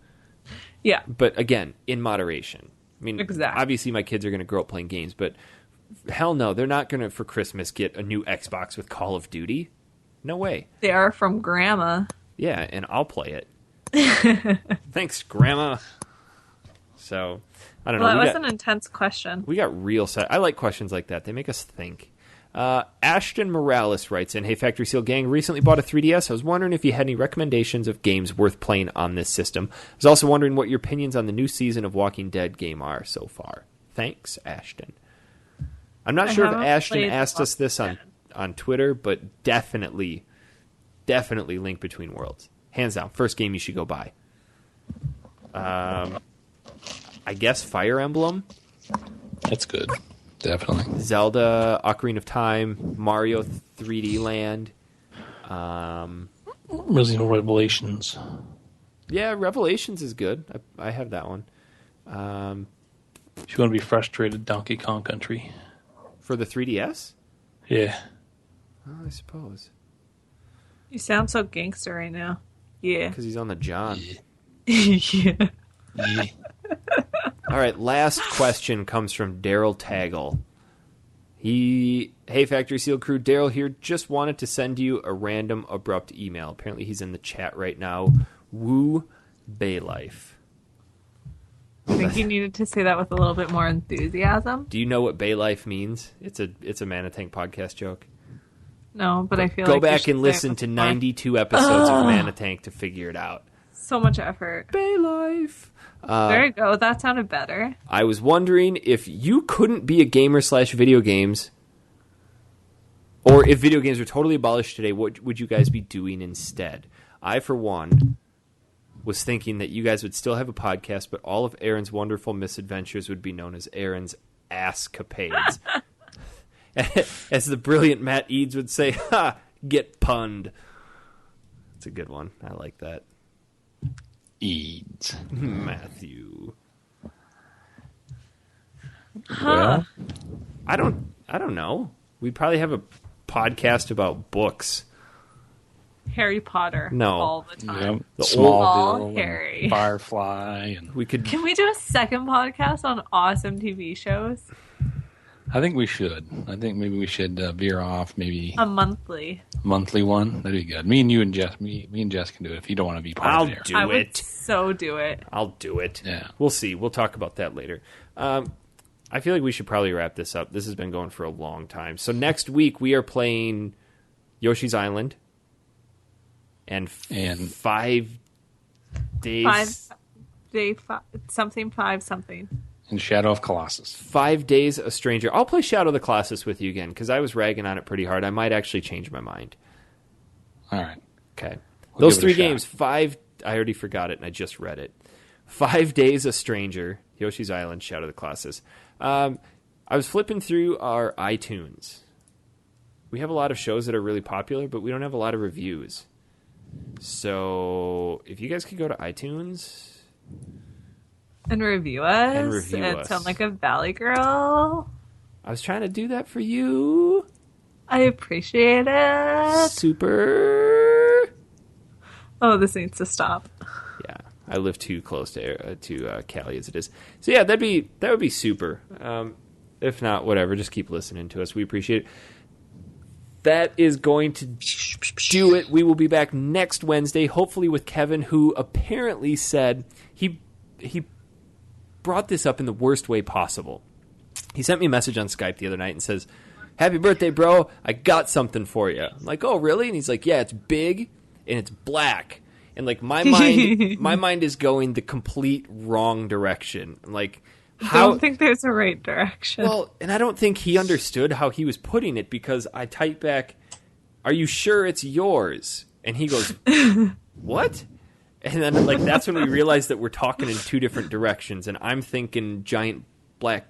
Speaker 2: Yeah.
Speaker 1: But again, in moderation. I mean,
Speaker 2: exactly.
Speaker 1: Obviously my kids are going to grow up playing games, but hell no, they're not going to, for Christmas, get a new Xbox with Call of Duty. No way.
Speaker 2: They are from Grandma.
Speaker 1: Yeah, and I'll play it. Thanks, Grandma. So, I don't know.
Speaker 2: Well, that was an intense question.
Speaker 1: We got real set. I like questions like that. They make us think. Ashton Morales writes in, "Hey, Factory Seal Gang, recently bought a 3DS. I was wondering if you had any recommendations of games worth playing on this system. I was also wondering what your opinions on the new season of Walking Dead game are so far. Thanks, Ashton." I'm not sure if Ashton asked us this on Twitter, but definitely Link Between Worlds. Hands down, first game you should go buy. I guess Fire Emblem.
Speaker 3: That's good. Definitely.
Speaker 1: Zelda, Ocarina of Time, Mario 3D Land.
Speaker 4: Resident Evil Revelations.
Speaker 1: Yeah, Revelations is good. I have that one.
Speaker 4: If you want to be frustrated, Donkey Kong Country.
Speaker 1: For the 3DS?
Speaker 4: Yeah.
Speaker 1: Oh, I suppose.
Speaker 2: You sound so gangster right now. Yeah.
Speaker 1: Because he's on the John.
Speaker 2: Yeah.
Speaker 4: Yeah.
Speaker 1: All right, last question comes from Daryl Taggle. Hey, Factory Seal Crew, Daryl here. Just wanted to send you a random, abrupt email. Apparently he's in the chat right now. Woo Bay Life.
Speaker 2: I think you needed to say that with a little bit more enthusiasm.
Speaker 1: Do you know what Bay Life means? It's a Manitank podcast joke.
Speaker 2: No, but I feel
Speaker 1: Go
Speaker 2: like
Speaker 1: back and listen to 92 episodes of Manitank to figure it out.
Speaker 2: So much effort.
Speaker 1: Bay Life.
Speaker 2: There you go. That sounded better.
Speaker 1: I was wondering if you couldn't be a gamer / video games, or if video games were totally abolished today, what would you guys be doing instead? I, for one, was thinking that you guys would still have a podcast, but all of Aaron's wonderful misadventures would be known as Aaron's ass-capades. As the brilliant Matt Eads would say, ha, get punned. It's a good one. I like that.
Speaker 3: Eads.
Speaker 1: Matthew.
Speaker 2: Huh.
Speaker 3: Well,
Speaker 1: I don't know. We'd probably have a podcast about books.
Speaker 2: Harry Potter.
Speaker 1: No.
Speaker 2: All the time.
Speaker 3: yep.
Speaker 1: The
Speaker 3: Smallville and
Speaker 2: Harry.
Speaker 3: Firefly. And
Speaker 1: We could.
Speaker 2: Can we do a second podcast on awesome TV shows?
Speaker 3: I think we should. I think maybe we should veer off maybe
Speaker 2: A monthly.
Speaker 3: monthly one. That'd be good. Me and you and Jess. Me and Jess can do it if you don't want to be part
Speaker 1: I'll
Speaker 3: of it.
Speaker 1: do
Speaker 2: I would
Speaker 1: it.
Speaker 2: so do it.
Speaker 1: I'll do it.
Speaker 3: Yeah.
Speaker 1: We'll see. We'll talk about that later. I feel like we should probably wrap this up. This has been going for a long time. So next week we are playing Yoshi's Island and 5 days.
Speaker 2: 5 something.
Speaker 3: And Shadow of Colossus.
Speaker 1: 5 days a stranger. I'll play Shadow of the Colossus with you again because I was ragging on it pretty hard. I might actually change my mind.
Speaker 3: All right.
Speaker 1: Okay.
Speaker 3: We'll
Speaker 1: Those
Speaker 3: give it a
Speaker 1: 3
Speaker 3: shot.
Speaker 1: games, 5... I already forgot it, and I just read it. 5 Days a Stranger, Yoshi's Island, Shadow of the Colossus. I was flipping through our iTunes. We have a lot of shows that are really popular, but we don't have a lot of reviews. So if you guys could go to iTunes...
Speaker 2: And review us.
Speaker 1: And review us.
Speaker 2: Sound like a Valley Girl.
Speaker 1: I was trying to do that for you.
Speaker 2: I appreciate it.
Speaker 1: Super.
Speaker 2: Oh, this needs to stop.
Speaker 1: Yeah, I live too close to Cali as it is. So yeah, that would be super. If not, whatever. Just keep listening to us. We appreciate it. That is going to do it. We will be back next Wednesday, hopefully with Kevin, who apparently said he brought this up in the worst way possible. He sent me a message on Skype the other night and says, "Happy birthday, bro. I got something for you." I'm like, "Oh, really?" And he's like, "Yeah, it's big and it's black." And like my mind is going the complete wrong direction. Like,
Speaker 2: I don't think there's a right direction.
Speaker 1: Well, and I don't think he understood how he was putting it, because I typed back, "Are you sure it's yours?" And he goes, "What?" And then like that's when we realized that we're talking in two different directions, and I'm thinking giant black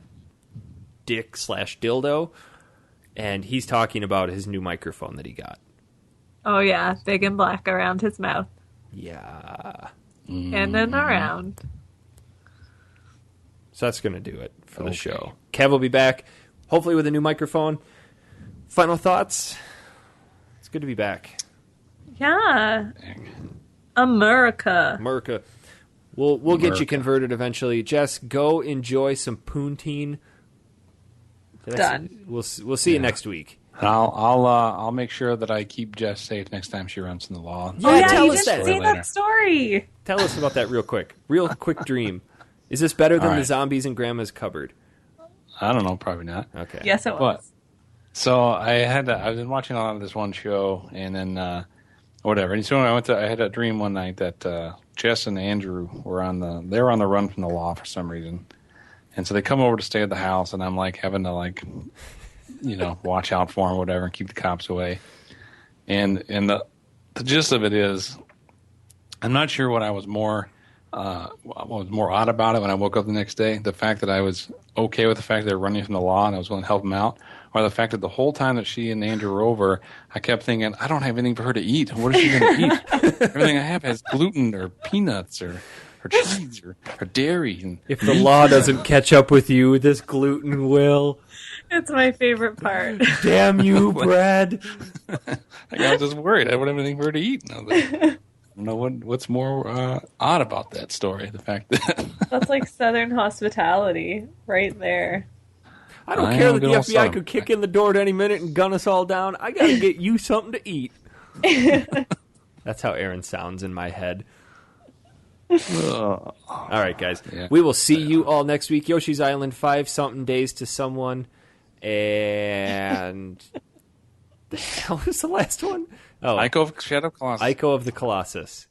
Speaker 1: dick / dildo, and he's talking about his new microphone that he got.
Speaker 2: Oh yeah, big and black around his mouth.
Speaker 1: Yeah.
Speaker 2: And then around.
Speaker 1: So that's going to do it for the show. Kev will be back, hopefully with a new microphone. Final thoughts? It's good to be back.
Speaker 2: Yeah. America.
Speaker 1: We'll get you converted eventually. Jess, go enjoy some poutine.
Speaker 2: Done.
Speaker 1: We'll see you next week.
Speaker 3: I'll make sure that I keep Jess safe next time she runs in the law.
Speaker 1: Yeah, tell
Speaker 2: you
Speaker 1: us
Speaker 2: didn't see that story.
Speaker 1: Tell us about that real quick dream. Is this better than
Speaker 3: All right.
Speaker 1: the zombies in Grandma's cupboard?
Speaker 3: I don't know, probably not.
Speaker 1: Okay.
Speaker 2: Yes, it was.
Speaker 3: But so I was been watching a lot of this one show, and then whatever. And so I had a dream one night that Jess and Andrew were on the run from the law for some reason, and so they come over to stay at the house, and I'm like having to like, watch out for them or whatever and keep the cops away. And the gist of it is, I'm not sure what was more odd about it when I woke up the next day. The fact that I was okay with the fact that they were running from the law and I was willing to help them out, or the fact that the whole time that she and Andrew were over, I kept thinking, I don't have anything for her to eat. What is she going to eat? Everything I have has gluten or peanuts or cheese or dairy. And
Speaker 1: If the law doesn't catch up with you, this gluten will.
Speaker 2: It's my favorite part.
Speaker 1: Damn you, Brad.
Speaker 3: I was just worried. I wouldn't have anything for her to eat. And I was like, I don't know what's more odd about that story. The fact that
Speaker 2: That's like Southern hospitality right there.
Speaker 1: I don't care that the FBI could kick in the door at any minute and gun us all down. I gotta get you something to eat. That's how Aaron sounds in my head. All right, guys. Yeah. We will see you all next week. Yoshi's Island 5-something days to someone. And the hell was the last one? Oh,
Speaker 3: Ico of Shadow Colossus.
Speaker 1: Ico of the Colossus.